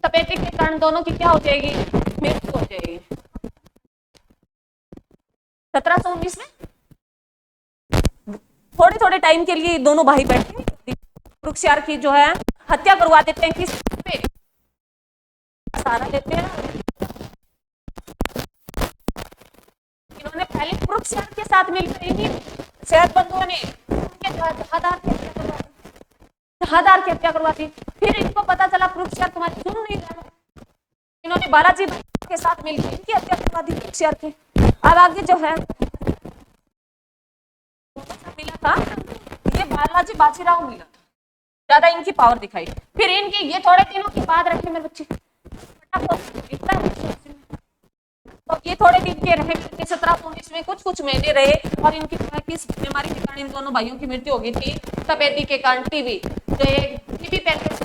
तपेदिक के कारण दोनों की क्या हो जाएगी? मृत्यु हो जाएगी 1719 में। थोड़े थोड़े टाइम के लिए दोनों भाई बैठे पुरुषयार की जो है हत्या करवा देते हैं, किस पे? सहारा देते हैं। इन्होंने पहले पुरुषयार के साथ मिलकर इन्हीं सेहत बंधुओं ने जहादार की हत्या करवाती। फिर इनको पता चला पुरुषयार तुम्हारी सुन नहीं रहा, इन्होंने बालाजी के साथ मिलकर इनकी हत्या करवा दी पुरुषयार की। अब आगे जो है मिला था, ये बालाजी बाजीराव मिला था, ज्यादा इनकी पावर दिखाई। फिर इनकी ये थोड़े दिनों के बाद रखे मेरे बच्चे, तो ये थोड़े दिन के रहे 1719 में, कुछ महीने रहे और इनकी किस बीमारी के कारण इन दोनों भाइयों की मृत्यु हो गई थी? तपेदी के कारण, टीबी। जो टीबी पहले,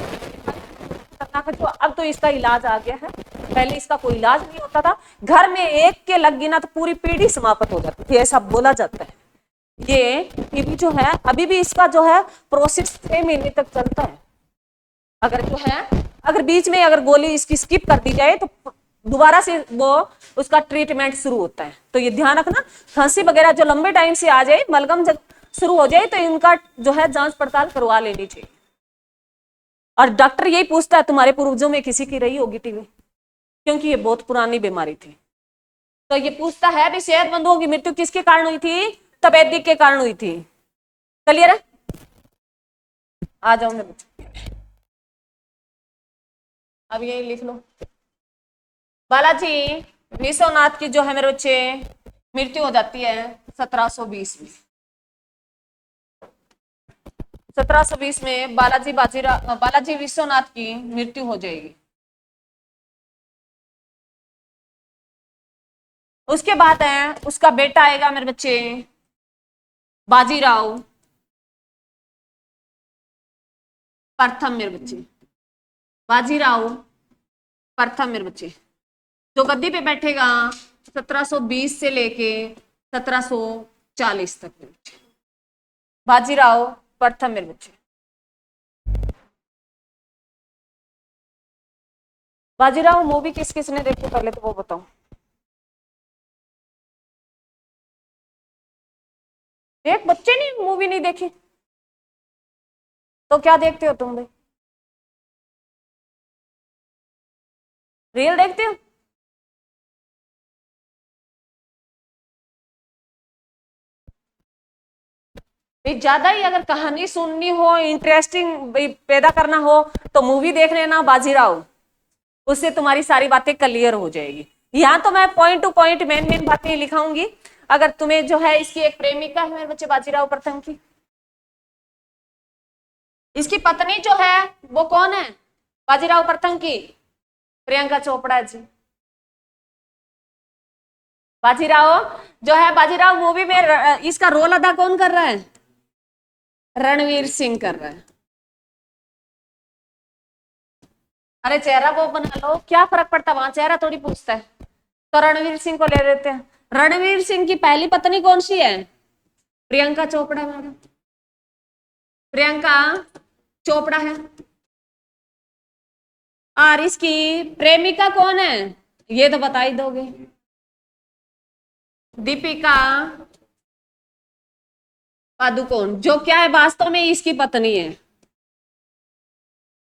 जो अब तो इसका इलाज आ गया है, पहले इसका कोई इलाज नहीं होता था। घर में एक के लग गई ना तो पूरी पीढ़ी समाप्त हो जाती थी, ऐसा बोला जाता है। ये टीबी जो है अभी भी इसका जो है प्रोसेस 6 महीने तक चलता है। अगर जो है अगर बीच में अगर गोली इसकी स्किप कर दी जाए तो दोबारा से वो उसका ट्रीटमेंट शुरू होता है। तो ये ध्यान रखना, खांसी वगैरह जो लंबे टाइम से आ जाए, मलगम जब शुरू हो जाए तो इनका जो है जांच पड़ताल करवा लेनी चाहिए। और डॉक्टर यही पूछता है तुम्हारे पूर्वजों में किसी की रही होगी टीबी, क्योंकि ये बहुत पुरानी बीमारी थी। तो ये पूछता है भी सेहतमंदों की मृत्यु किसके कारण हुई थी? तपेदिक के कारण हुई थी। क्लियर है? आ जाओ मेरे बच्चे, अब ये लिख लो। बालाजी विश्वनाथ की जो है मेरे बच्चे मृत्यु हो जाती है 1720 में। 1720 में बालाजी विश्वनाथ की मृत्यु हो जाएगी। उसके बाद है उसका बेटा आएगा मेरे बच्चे बाजीराव प्रथम मेरे बच्चे, बाजीराव प्रथम मेरे बच्चे, जो गद्दी पे बैठेगा 1720 से लेके 1740 तक मेरे बच्चे, बाजीराव प्रथम मेरे बच्चे। बाजीराव मूवी किस किसने देखी पहले तो वो बताओ। एक बच्चे ने मूवी नहीं देखी तो क्या देखते हो तुम भाई? रील देखते हो? ज्यादा ही अगर कहानी सुननी हो, इंटरेस्टिंग पैदा करना हो तो मूवी देख लेना बाजीराव, उससे तुम्हारी सारी बातें क्लियर हो जाएगी। यहाँ तो मैं point two point main main बातें लिखाऊंगी। अगर तुम्हें जो है इसकी एक प्रेमिका है मेरे बच्चे बाजीराव प्रथम की, इसकी पत्नी जो है वो कौन है बाजीराव प्रथम की? प्रियंका चोपड़ा जी। बाजीराव जो है बाजीराव मूवी में इसका रोल अदा कौन कर रहा है? रणवीर सिंह कर रहा है। अरे चेहरा वो बना लो, क्या फर्क पड़ता, वहां चेहरा थोड़ी पूछता है। तो रणवीर सिंह को ले लेते हैं। रणवीर सिंह की पहली पत्नी कौन सी है? प्रियंका चोपड़ा मैडम, प्रियंका चोपड़ा है। और इसकी प्रेमिका कौन है ये तो बता ही दोगे, दीपिका पादुकोण, जो क्या है वास्तव में इसकी पत्नी है।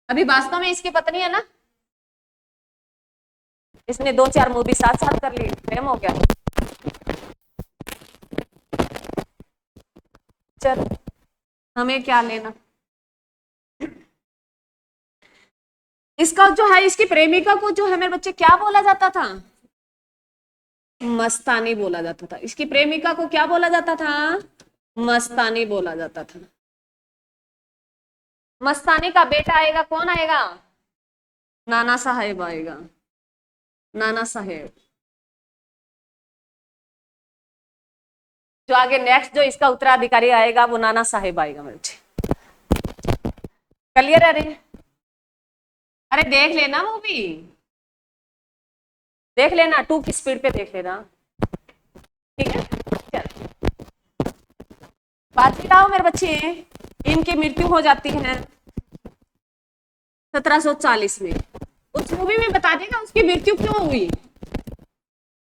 अभी वास्तव में इसकी पत्नी है ना। इसने 2-4 मूवी साथ साथ कर ली, प्रेम हो गया। चल हमें क्या लेना। इसका जो है इसकी प्रेमिका को जो है मेरे बच्चे क्या बोला जाता था? मस्तानी बोला जाता था। इसकी प्रेमिका को क्या बोला जाता था? मस्तानी बोला जाता था। मस्तानी का बेटा आएगा, कौन आएगा? नाना साहेब आएगा, नाना साहेब। जो आगे नेक्स्ट जो इसका उत्तराधिकारी आएगा वो नाना साहेब आएगा मेरे बच्चे। क्लियर है रे? अरे देख लेना मूवी, देख लेना 2 की स्पीड पे देख लेना, ठीक है। चल बाजीराव मेरे बच्चे इनकी मृत्यु हो जाती है 1740 में। उस मूवी में बता देगा उसकी मृत्यु क्यों हुई।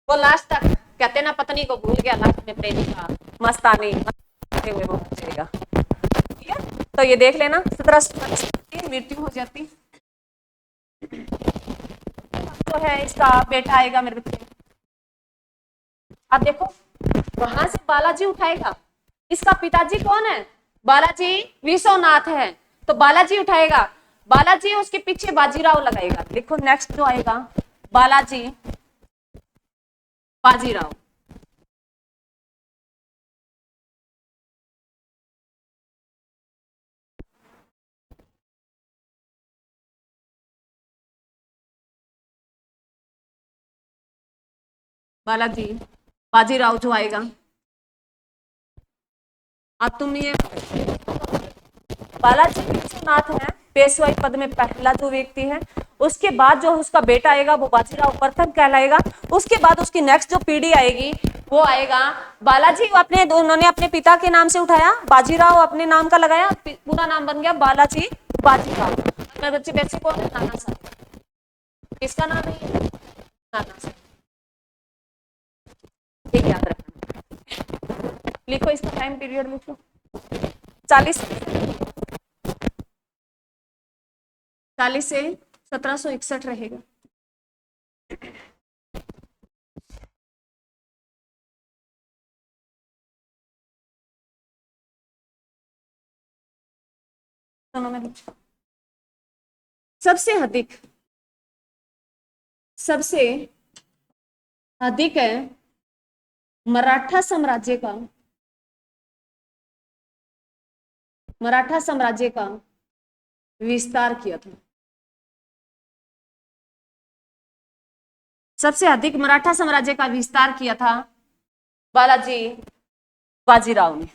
वो लास्ट तक कहते ना पत्नी को भूल गया, लास्ट में प्रेमिका मस्तानी हुए वो बचेगा, ठीक है। तो ये देख लेना 1740 की मृत्यु हो जाती। तो है इसका बेटा आएगा मेरे बच्चे। अब देखो वहां से बालाजी उठाएगा, इसका पिताजी कौन है? बालाजी विश्वनाथ है, तो बालाजी उठाएगा। बालाजी उसके पीछे बाजीराव लगाएगा। देखो नेक्स्ट जो आएगा बालाजी बाजीराव। बालाजी बाजीराव जो आएगा। अब तुम ये बालाजी विश्वनाथ है पेशवाई पद में पहला जो व्यक्ति है। उसके बाद जो उसका बेटा आएगा वो बाजीराव प्रथम कहलाएगा। उसके बाद उसकी नेक्स्ट जो पीढ़ी आएगी वो आएगा बालाजी अपने उन्होंने अपने पिता के नाम से उठाया, बाजीराव अपने नाम का लगाया, पूरा नाम बन गया बालाजी बाजीराव। मेरे बच्चे वैसे कौन है? नाना साहब। किसका नाम है? नाना साहब। ठीक याद रखना। लिखो इसका टाइम पीरियड लिखो 40 से 1761 रहेगा। सुनो मेरे बच्चे, सबसे अधिक है मराठा साम्राज्य का विस्तार किया था। सबसे अधिक मराठा साम्राज्य का विस्तार किया था बालाजी बाजीराव ने।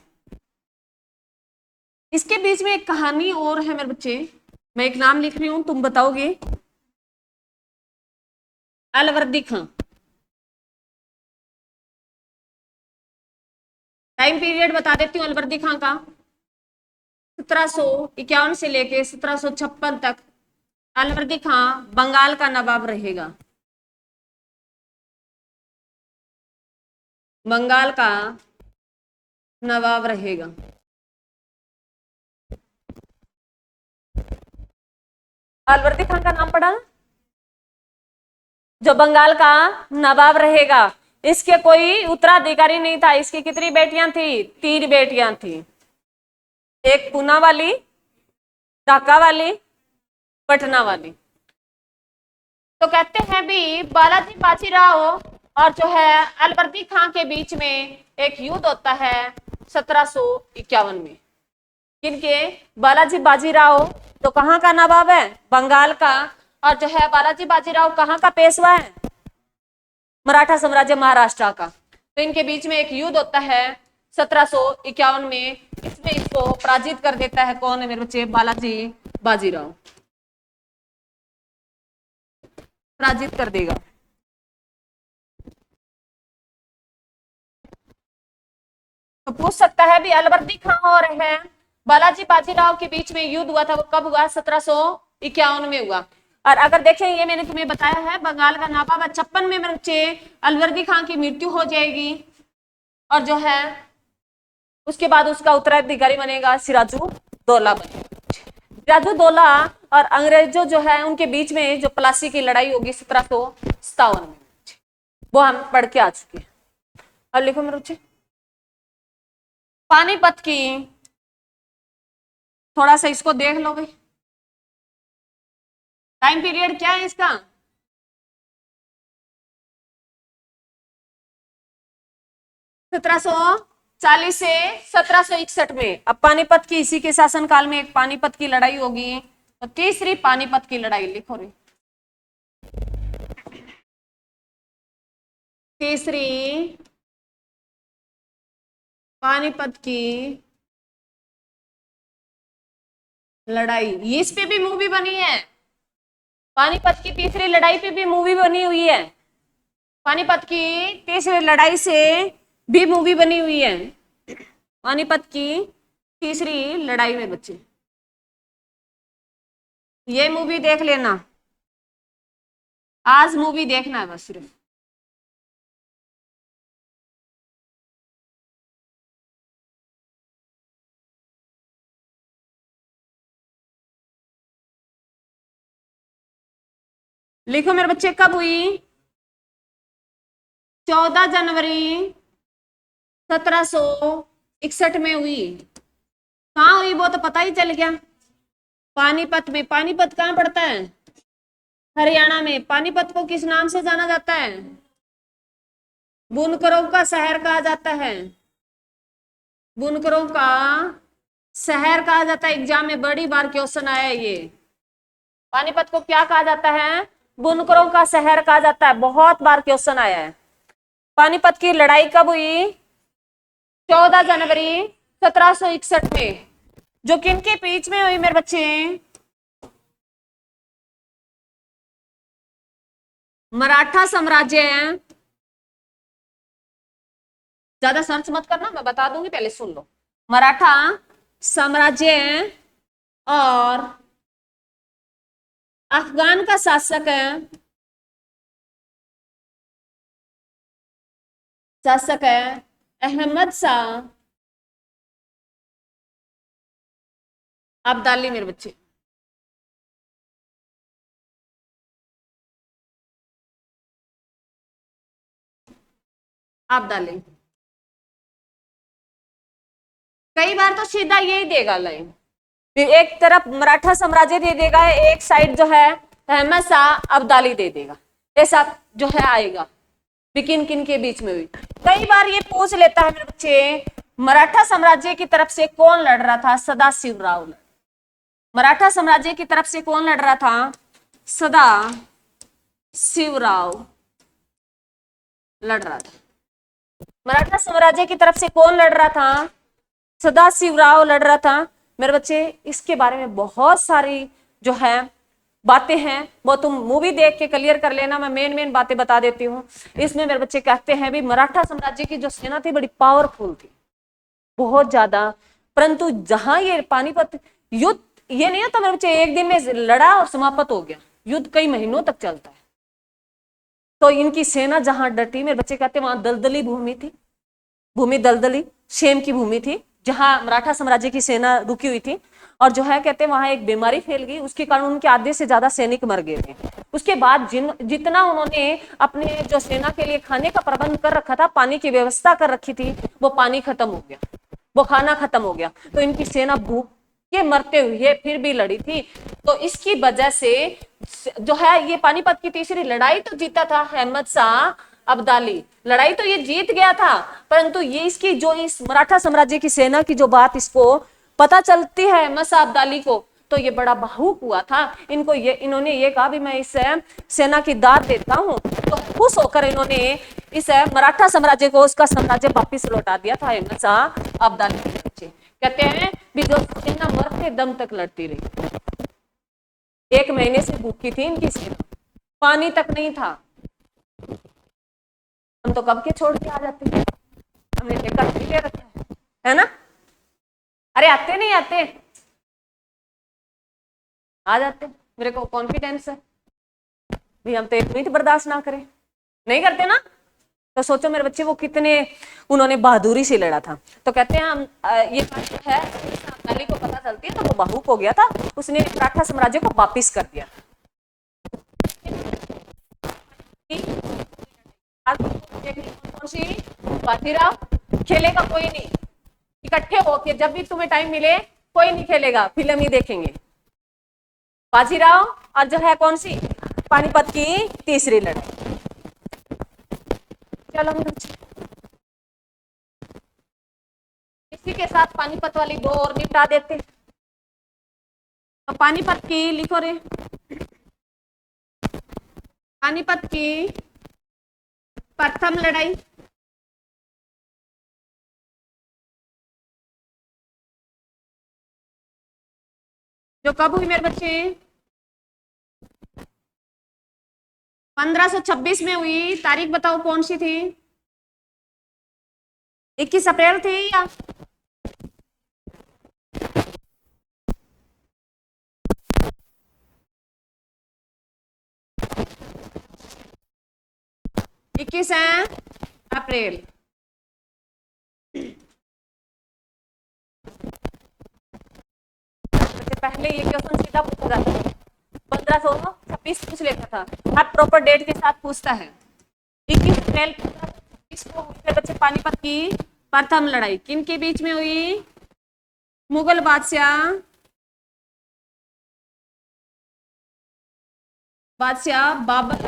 इसके बीच में एक कहानी और है मेरे बच्चे, मैं एक नाम लिख रही हूं, तुम बताओगे। अलवर्दी खां। टाइम पीरियड बता देती हूँ अलवर्दी खां का, 1751 से लेके 1756 तक अलवर्दी खां बंगाल का नवाब रहेगा। बंगाल का नवाब रहेगा। अलवर्दी खान का नाम पढ़ा, जो बंगाल का नवाब रहेगा। इसके कोई उत्तराधिकारी नहीं था। इसकी कितनी बेटियां थी? 3 बेटियां थी। एक पूना वाली, ढाका वाली, पटना वाली। तो कहते हैं भी बालाजी बाजीराव और जो है अलवर्दी खां के बीच में एक युद्ध होता है 1751 में। किनके? बालाजी बाजीराव तो कहाँ का नवाब है? बंगाल का। और जो है बालाजी बाजीराव कहाँ का पेशवा है? मराठा साम्राज्य महाराष्ट्र का। तो इनके बीच में एक युद्ध होता है 1751 में। इसमें इसको पराजित कर देता है कौन है मेरे बच्चे? बालाजी बाजीराव पराजित कर देगा। तो पूछ सकता है भी अलवर्दी खां और है बालाजी बाजीराव के बीच में युद्ध हुआ था, वो कब हुआ? 1751 में हुआ। और अगर देखें, ये मैंने तुम्हें बताया है बंगाल का नवाब 56 में बच्चे अलवर्दी खां की मृत्यु हो जाएगी। और जो है उसके बाद उसका उत्तराधिकारी बनेगा सिराजुद्दौला बनेगा। सिराजुद्दौला और अंग्रेजों जो है उनके बीच में जो प्लासी की लड़ाई होगी 1757 में, वो हम पढ़ के आ चुके हैं। अब लिखो मेरे बच्चे, पानीपत की, थोड़ा सा इसको देख लो भाई। टाइम पीरियड क्या है इसका? सत्रह सौ 40 से 1761 में। अब पानीपत की, इसी के शासनकाल में एक पानीपत की लड़ाई होगी। तो तीसरी पानीपत की लड़ाई लिखो रे। तीसरी पानीपत की लड़ाई, इस पे भी मूवी बनी है। पानीपत की तीसरी लड़ाई पे भी मूवी बनी हुई है। पानीपत की तीसरी लड़ाई से भी मूवी बनी हुई है। पानीपत की तीसरी लड़ाई में बच्चे, ये मूवी देख लेना। आज मूवी देखना है बस सिर्फ। लिखो मेरे बच्चे, कब हुई? 14 जनवरी 1761 में हुई। कहाँ हुई वो तो पता ही चल गया, पानीपत में। पानीपत कहाँ पड़ता है? हरियाणा में। पानीपत को किस नाम से जाना जाता है? बुनकरों का शहर कहा जाता है। बुनकरों का शहर कहा जाता है। एग्जाम में बड़ी बार क्वेश्चन आया है ये। पानीपत को क्या कहा जाता है? बुनकरों का शहर कहा जाता है। बहुत बार क्वेश्चन आया है। पानीपत की लड़ाई कब हुई? 14 जनवरी 1761 में। जो किनके बीच में हुई मेरे बच्चे? मराठा साम्राज्य। ज्यादा सर्च मत करना, मैं बता दूंगी, पहले सुन लो। मराठा साम्राज्य और अफगान का शासक है, अहमद शाह अब्दाली मेरे बच्चे। अब्दाली। कई बार तो सीधा यही देगा लाइन, एक तरफ मराठा साम्राज्य दे देगा, एक साइड जो है अहमद शाह अब्दाली दे देगा, ऐसा जो है आएगा। किन किन के बीच में हुई। कई बार ये पूछ लेता है मेरे बच्चे, मराठा साम्राज्य की तरफ से कौन लड़ रहा था? सदाशिवराव। मराठा साम्राज्य की तरफ से कौन लड़ रहा था? सदा शिवराव लड़ रहा था। मराठा साम्राज्य की तरफ से कौन लड़ रहा था? सदा शिवराव लड़ रहा था। मेरे बच्चे इसके बारे में बहुत सारी जो है बातें हैं, वो तुम मूवी देख के क्लियर कर लेना, मैं मेन बातें बता देती हूँ। इसमें मेरे बच्चे कहते हैं भी मराठा साम्राज्य की जो सेना थी बड़ी पावरफुल थी, बहुत ज्यादा। परंतु जहां ये पानीपत युद्ध, ये नहीं होता मेरे बच्चे एक दिन में लड़ा और समाप्त हो गया, युद्ध कई महीनों तक चलता है। तो इनकी सेना जहां डटी, मेरे बच्चे कहते हैं वहां दलदली भूमि थी, भूमि दलदली शेम की भूमि थी, जहां मराठा साम्राज्य की सेना रुकी हुई थी। और जो है कहते हैं वहां एक बीमारी फैल गई, उसके कारण उनके आधे से ज्यादा सैनिक मर गए थे। उसके बाद जितना उन्होंने अपने जो सेना के लिए खाने का प्रबंध कर रखा था, पानी की व्यवस्था कर रखी थी, वो पानी खत्म हो गया, वो खाना खत्म हो गया। तो इनकी सेना भूख के मरते हुए फिर भी लड़ी थी। तो इसकी वजह से जो है ये पानीपत की तीसरी लड़ाई तो जीता था अहमद शाह अब्दाली, लड़ाई तो ये जीत गया था। परंतु ये इसकी जो इस मराठा साम्राज्य की सेना की जो बात इसको पता चलती है अहमद शाह अब्दाली को, तो ये बड़ा भावुक हुआ था। इन्होंने ये कहा भी मैं इस सेना की दाद देता हूं। तो खुश होकर इन्होंने इस मराठा साम्राज्य को उसका साम्राज्य वापिस लौटा दिया था अहमद शाह अब्दाली के बच्चे। कहते हैं भी जो सेना मरते दम तक लड़ती रही, 1 महीने से भूखी थी इनकी सेना, पानी तक नहीं था। हम तो कब के छोड़ के आ जाते हैं, हमने लेकर ले रखा है ना। अरे आते नहीं आते, आ जाते, मेरे को कॉन्फिडेंस है भी हम तो 1 मिनट बर्दाश्त ना करें, नहीं करते ना। तो सोचो मेरे बच्चे वो कितने उन्होंने बहादुरी से लड़ा था। तो कहते हैं हम ये बात जो है अब्दाली को पता चलती है तो वो भावुक हो गया था, उसने मराठा साम्राज्य को वापिस कर दिया। कौन सी? बाजीराव खेलेगा कोई नहीं, इकट्ठे होके जब भी तुम्हें टाइम मिले, कोई नहीं खेलेगा, फिल्म ही देखेंगे। बाजीराव और जो है कौन सी? पानीपत की तीसरी लड़ाई। चलो इसी के साथ पानीपत वाली 2 और निपटा देते। तो पानीपत की लिखो रे, पानीपत की प्रथम लड़ाई जो कब हुई मेरे बच्चे? 1526 में हुई। तारीख बताओ कौन सी थी? 21 अप्रैल थी या 21 है अप्रैल। पहले ये क्वेश्चन सीधा पूछा जाता है, 1526 पूछ लेता था, अब प्रॉपर डेट के साथ पूछता है। 21 अप्रैल 1526 को हुई बच्चे पानीपत की प्रथम लड़ाई। किन के बीच में हुई? मुगल बादशाह बाबर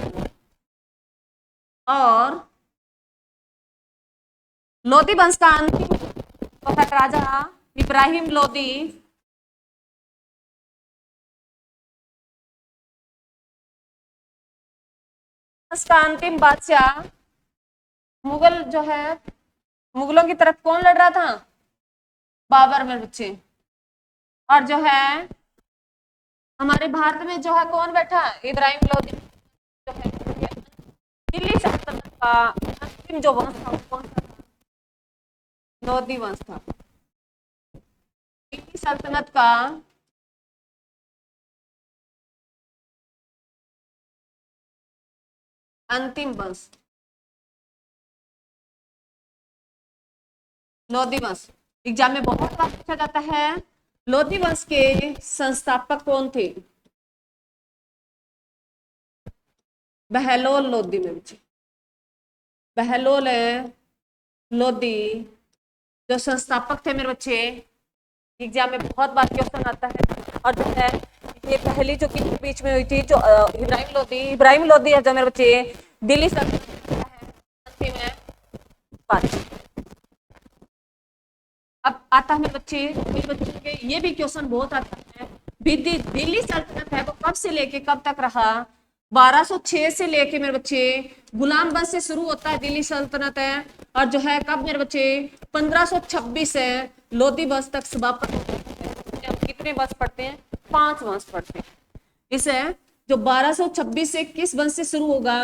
और लोधी वंश का अंतिम राजा इब्राहिम लोधी का अंतिम बादशाह। मुगल जो है, मुगलों की तरफ कौन लड़ रहा था? बाबर मेरे बच्चे। और जो है हमारे भारत में जो है कौन बैठा? इब्राहिम लोधी जो है दिल्ली सल्तनत का अंतिम जो वंश था कौन सा था? लोधी वंश था। दिल्ली सल्तनत का अंतिम वंश लोधी वंश। एग्जाम में बहुत बार पूछा जाता है, लोधी वंश के संस्थापक कौन थे? बहलोल लोधी में बच्चे, बहलोल लोधी जो संस्थापक थे मेरे बच्चे, एग्जाम में बहुत बार क्वेश्चन आता है। और जो है ये पहली जो की बीच में हुई थी, जो इब्राहिम लोदी है जो मेरे बच्चे दिल्ली सल्तनत है, अब आता है मेरे बच्चे के ये भी क्वेश्चन बहुत आता है। दिल्ली सल्तनत है वो कब से लेके कब तक रहा? 1206 से लेके मेरे बच्चे गुलाम वंश से शुरू होता है दिल्ली सल्तनत है, और जो है कब मेरे बच्चे 1526 है लोधी वंश तक समाप्त होता है। कितने वंश पढ़ते हैं? 5 वंश पढ़ते हैं। इसे जो 1226 से किस वंश से शुरू होगा?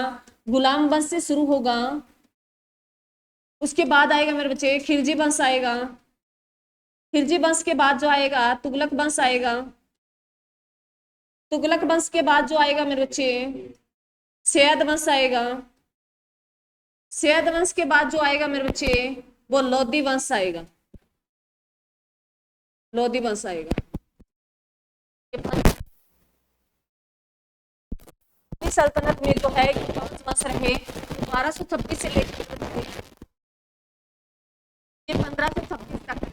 गुलाम वंश से शुरू होगा। उसके बाद आएगा मेरे बच्चे खिलजी वंश आएगा। खिलजी वंश के बाद जो आएगा तुगलक वंश आएगा। तुगलक वंश के बाद जो आएगा मेरे बच्चे सैयद वंश आएगा। सैयद वंश के बाद जो आएगा मेरे बच्चे वो लोधी वंश आएगा। लोधी वंश आएगा। सल्तनत में जो है 5 वंश रहे 1226 से लेकर ये 1526 तक।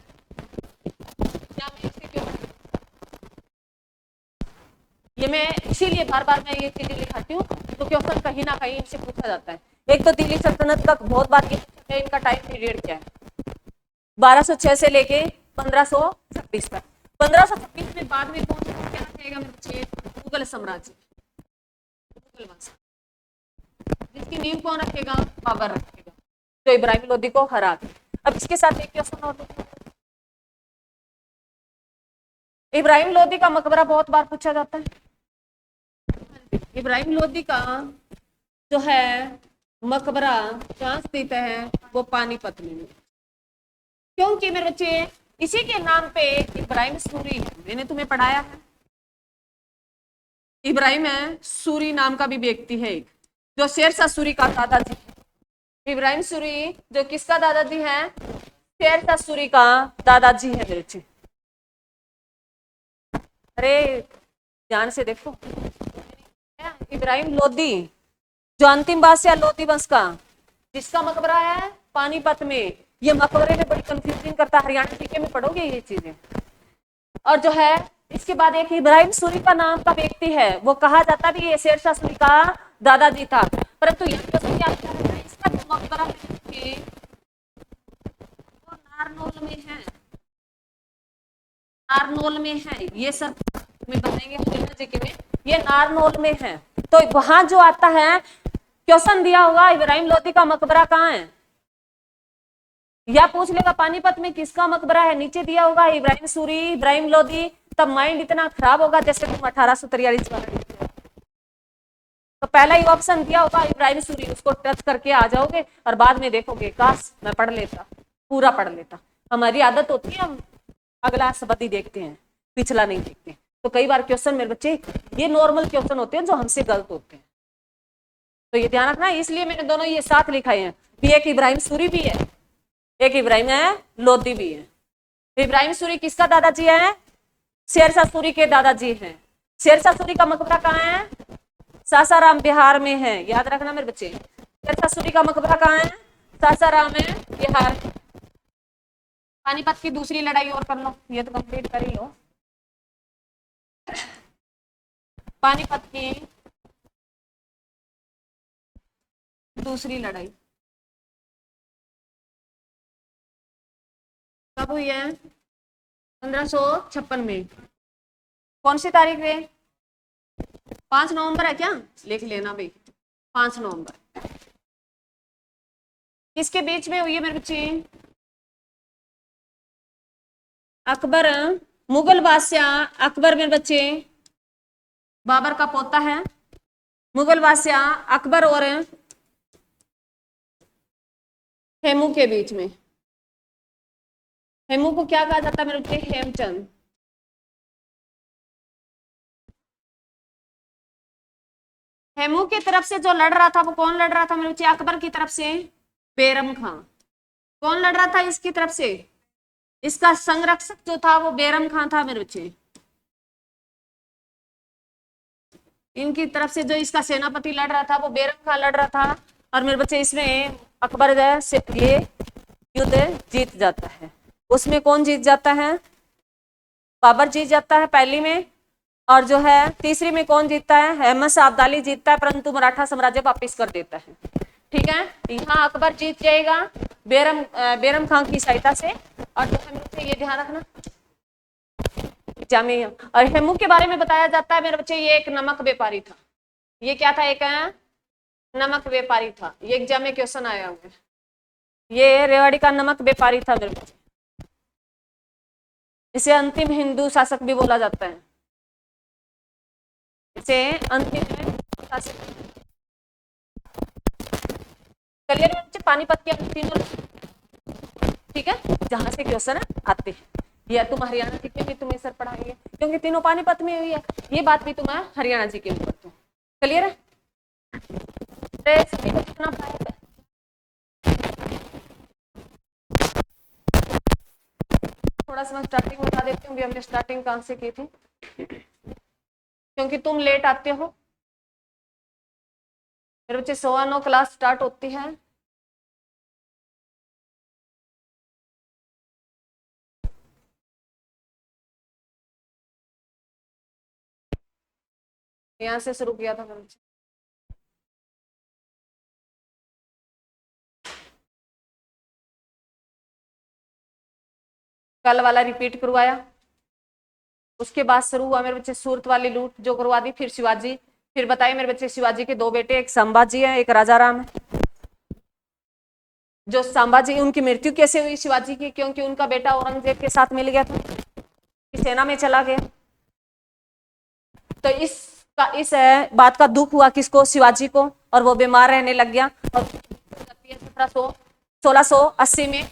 ये मैं इसीलिए बार बार मैं ये चीजें लिखाती हूँ तो क्वेश्चन कहीं ना कहीं इनसे पूछा जाता है। एक तो दिल्ली सल्तनत का बहुत बार है, इनका टाइम पीरियड क्या है? 1206 से लेके 1526 तक। 1526 में बाद में कौन सा क्या रहेगा मेरे बच्चे? मुगल साम्राज्य, मुगल वंश, जिसकी नींव कौन रखेगा? बाबर रखेगा, जो इब्राहिम लोदी को हरा के। अब इसके साथ एक क्वेश्चन और इब्राहिम लोदी का मकबरा बहुत बार पूछा जाता है। इब्राहिम लोदी का जो है मकबरा जहाँ स्थित है वो पानीपत में। क्योंकि मेरे बच्चे इसी के नाम पे इब्राहिम सूरी है, मैंने तुम्हें पढ़ाया है। इब्राहिम है सूरी नाम का भी व्यक्ति है एक, जो शेरशाह सूरी का दादाजी है। इब्राहिम सूरी जो किसका दादाजी है? शेरशाह सूरी का दादाजी है मेरे बच्चे। अरे ध्यान से देखो, इब्राहिम लोदी जो अंतिम बादशाह लोदी वंश का, जिसका मकबरा है पानीपत में। ये मकबरे में बड़ी कंफ्यूजिंग करता है, हरियाणा जीके में पढ़ोगे ये चीजें। और जो है इसके बाद एक इब्राहिम सूरी का नाम का व्यक्ति है, वो कहा जाता भी ये शेरशाह सूरी का दादाजी था। परंतु इसका जो मकबरा है वो नारनौल में है, नारनौल में है। ये सब में बताएंगे हरियाणा जीके में, ये नारनौल में है। तो वहां जो आता है क्वेश्चन दिया होगा इब्राहिम लोदी का मकबरा कहाँ है, या पूछ लेगा पानीपत में किसका मकबरा है, नीचे दिया होगा इब्राहिम सूरी इब्राहिम लोदी, तब माइंड इतना खराब होगा जैसे तुम 1843 वाला। तो पहला ही ऑप्शन दिया होगा इब्राहिम सूरी, उसको टच करके आ जाओगे और बाद में देखोगे काश मैं पढ़ लेता, पूरा पढ़ लेता। हमारी आदत होती है हम अगला शब्द ही देखते हैं, पिछला नहीं देखते। तो कई बार क्वेश्चन मेरे बच्चे ये नॉर्मल क्वेश्चन होते हैं जो हमसे गलत होते हैं, तो ये ध्यान रखना। इसलिए मैंने दोनों ये साथ लिखाए हैं भी, एक इब्राहिम सूरी भी है, एक इब्राहिम है लोदी भी है। इब्राहिम सूरी किसका दादाजी है? शेरशाह सूरी के दादाजी हैं। शेरशाह सूरी का मकबरा कहाँ है? सासाराम बिहार में है, याद रखना मेरे बच्चे। शेरशाह सूरी का मकबरा कहाँ है? सासाराम है बिहार। पानीपत की दूसरी लड़ाई और कर लो, ये तो कंप्लीट कर ही लो। पानीपत की दूसरी लड़ाई कब हुई है? 1556 में। कौन सी तारीख में? 5 नवंबर है क्या? लिख लेना भाई, 5 नवंबर। किसके बीच में हुई है मेरे बच्चे? अकबर, मुगल बादशाह अकबर मेरे बच्चे बाबर का पोता है। मुगल बादशाह अकबर और हेमू के बीच में। हेमू को क्या कहा जाता है मेरे बच्चे? हेमचंद। हेमू की तरफ से जो लड़ रहा था वो कौन लड़ रहा था मेरे बच्चे? अकबर की तरफ से बैरम खां। कौन लड़ रहा था इसकी तरफ से? इसका संरक्षक जो था वो बैरम खां था मेरे बच्चे। इनकी तरफ से जो इसका सेनापति लड़ रहा था वो बैरम खां लड़ रहा था। और मेरे बच्चे इसमें अकबर से ये युद्ध जीत जाता है। उसमें कौन जीत जाता है? बाबर जीत जाता है पहली में, और जो है तीसरी में कौन जीतता है, अहमद शाह अब्दाली जीतता है, परंतु मराठा साम्राज्य वापिस कर देता है। ठीक है, यहाँ अकबर जीत जाएगा बैरम खान की सहायता से। और जो है मुझे ये ध्यान रखना, जामिया और हेमू के बारे में बताया जाता है मेरे बच्चे, ये एक नमक व्यापारी था। ये क्या था, एक नमक व्यापारी था। ये एग्जाम में क्वेश्चन आया हुआ, ये रेवाड़ी का नमक व्यापारी था मेरे बच्चे। इसे अंतिम हिंदू शासक भी बोला जाता है, इसे अंतिम शासक। क्लियर है बच्चे, पानीपत के तीनों, ठीक है, जहां से क्वेश्चन आते हैं। या तुम हरियाणा जीके में तुम्हें सर पढ़ाएंगे, क्योंकि तीनों पानीपत में हुई है, ये बात भी तुम्हें हरियाणा जीके में पढ़ते हो। क्लियर है, सभी को कितना पढ़ाएगा। थोड़ा सा मैं स्टार्टिंग बता देती हूँ, हमने स्टार्टिंग कहाँ से की थी, क्योंकि तुम लेट आते हो मेरे बच्चे। 9:15 क्लास स्टार्ट होती है। यहाँ से शुरू किया था मेरे बच्चे, कल वाला रिपीट करवाया, उसके बाद शुरू हुआ मेरे बच्चे सूरत वाली लूट जो करवा दी, फिर शिवाजी, फिर बताइए मेरे बच्चे शिवाजी के 2 बेटे, एक संभाजी है एक राजा राम है। जो संभाजी, उनकी मृत्यु कैसे हुई शिवाजी की, क्योंकि उनका बेटा औरंगजेब के साथ मिल गया था, सेना में चला गया। तो इस बात का दुख हुआ किसको, शिवाजी को, और वो बीमार रहने लग गया। और 1680 में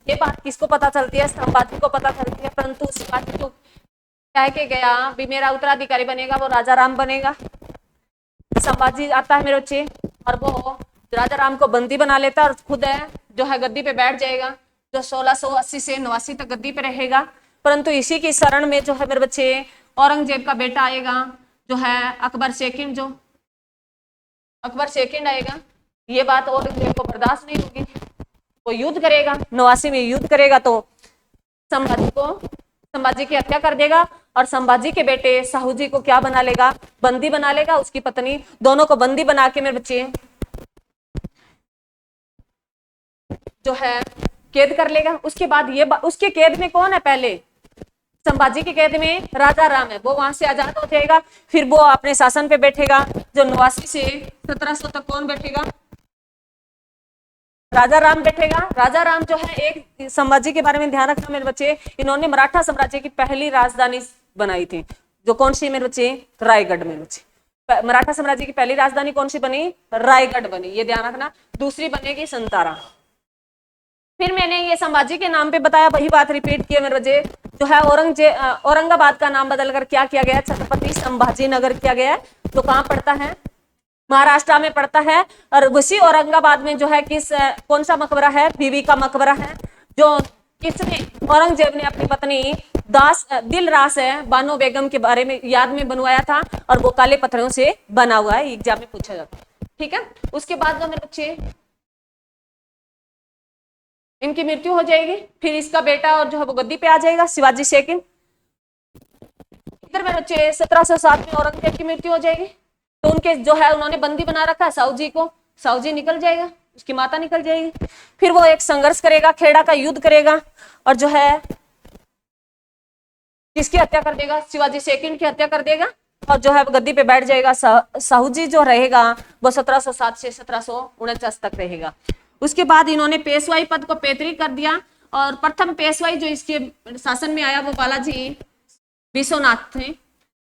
ये बात किसको पता चलती है, संभाजी को पता चलती है, परंतु शिवाजी को कह के गया भी मेरा उत्तराधिकारी बनेगा वो राजा राम बनेगा। संभाजी आता है मेरे बच्चे, और वो राजा राम को बंदी बना लेता है और खुद है जो है गद्दी पे बैठ जाएगा, जो 1680 से 89 तक गद्दी पे रहेगा। परंतु इसी की शरण में जो है मेरे बच्चे औरंगजेब का बेटा आएगा, जो है अकबर सेकंड, जो अकबर सेकंड आएगा। ये बात औरंगजेब को बर्दाश्त नहीं होगी, वो युद्ध करेगा, 89 में युद्ध करेगा, तो संभाजी की हत्या कर देगा, और संभाजी के बेटे साहू जी को क्या बना लेगा, बंदी बना लेगा, उसकी पत्नी, दोनों को बंदी बना के मेरे बच्चे जो है कैद कर लेगा। उसके बाद उसके कैद में कौन है, पहले संभाजी की कैद में राजा राम है, वो वहां से आजाद हो जाएगा, फिर वो अपने शासन पे बैठेगा। जो 89 से 1700 तक कौन बैठेगा, राजा राम बैठेगा। राजा राम जो है, एक संभाजी के बारे में ध्यान रखना मेरे बच्चे, इन्होंने मराठा साम्राज्य की पहली राजधानी बनाई थी, जो कौन सी मेरे बच्चे, रायगढ़ में बच्चे। मराठा साम्राज्य की पहली राजधानी कौन सी बनी, रायगढ़ बनी, ये ध्यान रखना। दूसरी बनेगी संतारा। फिर मैंने ये संभाजी के नाम पे बताया, वही बात रिपीट की मेरे बच्चे, जो है औरंगाबाद का नाम बदलकर क्या किया गया, छत्रपति संभाजी नगर किया गया, जो कहाँ पड़ता है, महाराष्ट्र में पड़ता है। और उसी औरंगाबाद में जो है कौन सा मकबरा है, बीबी का मकबरा है, जो किसने, औरंगजेब ने अपनी पत्नी दिलरास है बानो बेगम के बारे में याद में बनवाया था, और वो काले पत्थरों से बना हुआ है, एग्जाम में पूछा जाता है। ठीक है, उसके बाद जो मेरे बच्चे इनकी मृत्यु हो जाएगी, फिर इसका बेटा और जो है वो गद्दी पे आ जाएगा, शिवाजी सेकंड। इधर मेरे बच्चे 1707 में औरंगजेब की मृत्यु हो जाएगी, तो उनके जो है उन्होंने बंदी बना रखा है साहू जी को, साहू जी निकल जाएगा, उसकी माता निकल जाएगी। फिर वो एक संघर्ष करेगा, खेड़ा का युद्ध करेगा, और जो है किसकी हत्या कर देगा, शिवाजी सेकंड की हत्या कर देगा, और जो है गद्दी पे बैठ जाएगा। साहू जी जो रहेगा वो 1707 से 1749 तक रहेगा। उसके बाद इन्होंने पेशवाई पद को पैतृक कर दिया, और प्रथम पेशवाई जो इसके शासन में आया वो बालाजी विश्वनाथ थे।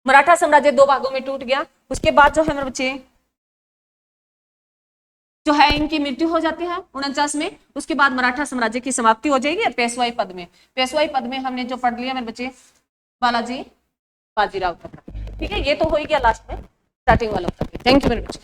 मराठा साम्राज्य 2 भागों में टूट गया। उसके बाद जो है मेरे बच्चे जो है इनकी मृत्यु हो जाती है 49 में। उसके बाद मराठा साम्राज्य की समाप्ति हो जाएगी पेशवाई पद में। पेशवाई पद में हमने जो पढ़ लिया मेरे बच्चे, बालाजी बाजीराव तक। ठीक है, ये तो हो ही गया लास्ट में स्टार्टिंग वाला। थैंक यू मेरे बच्चे।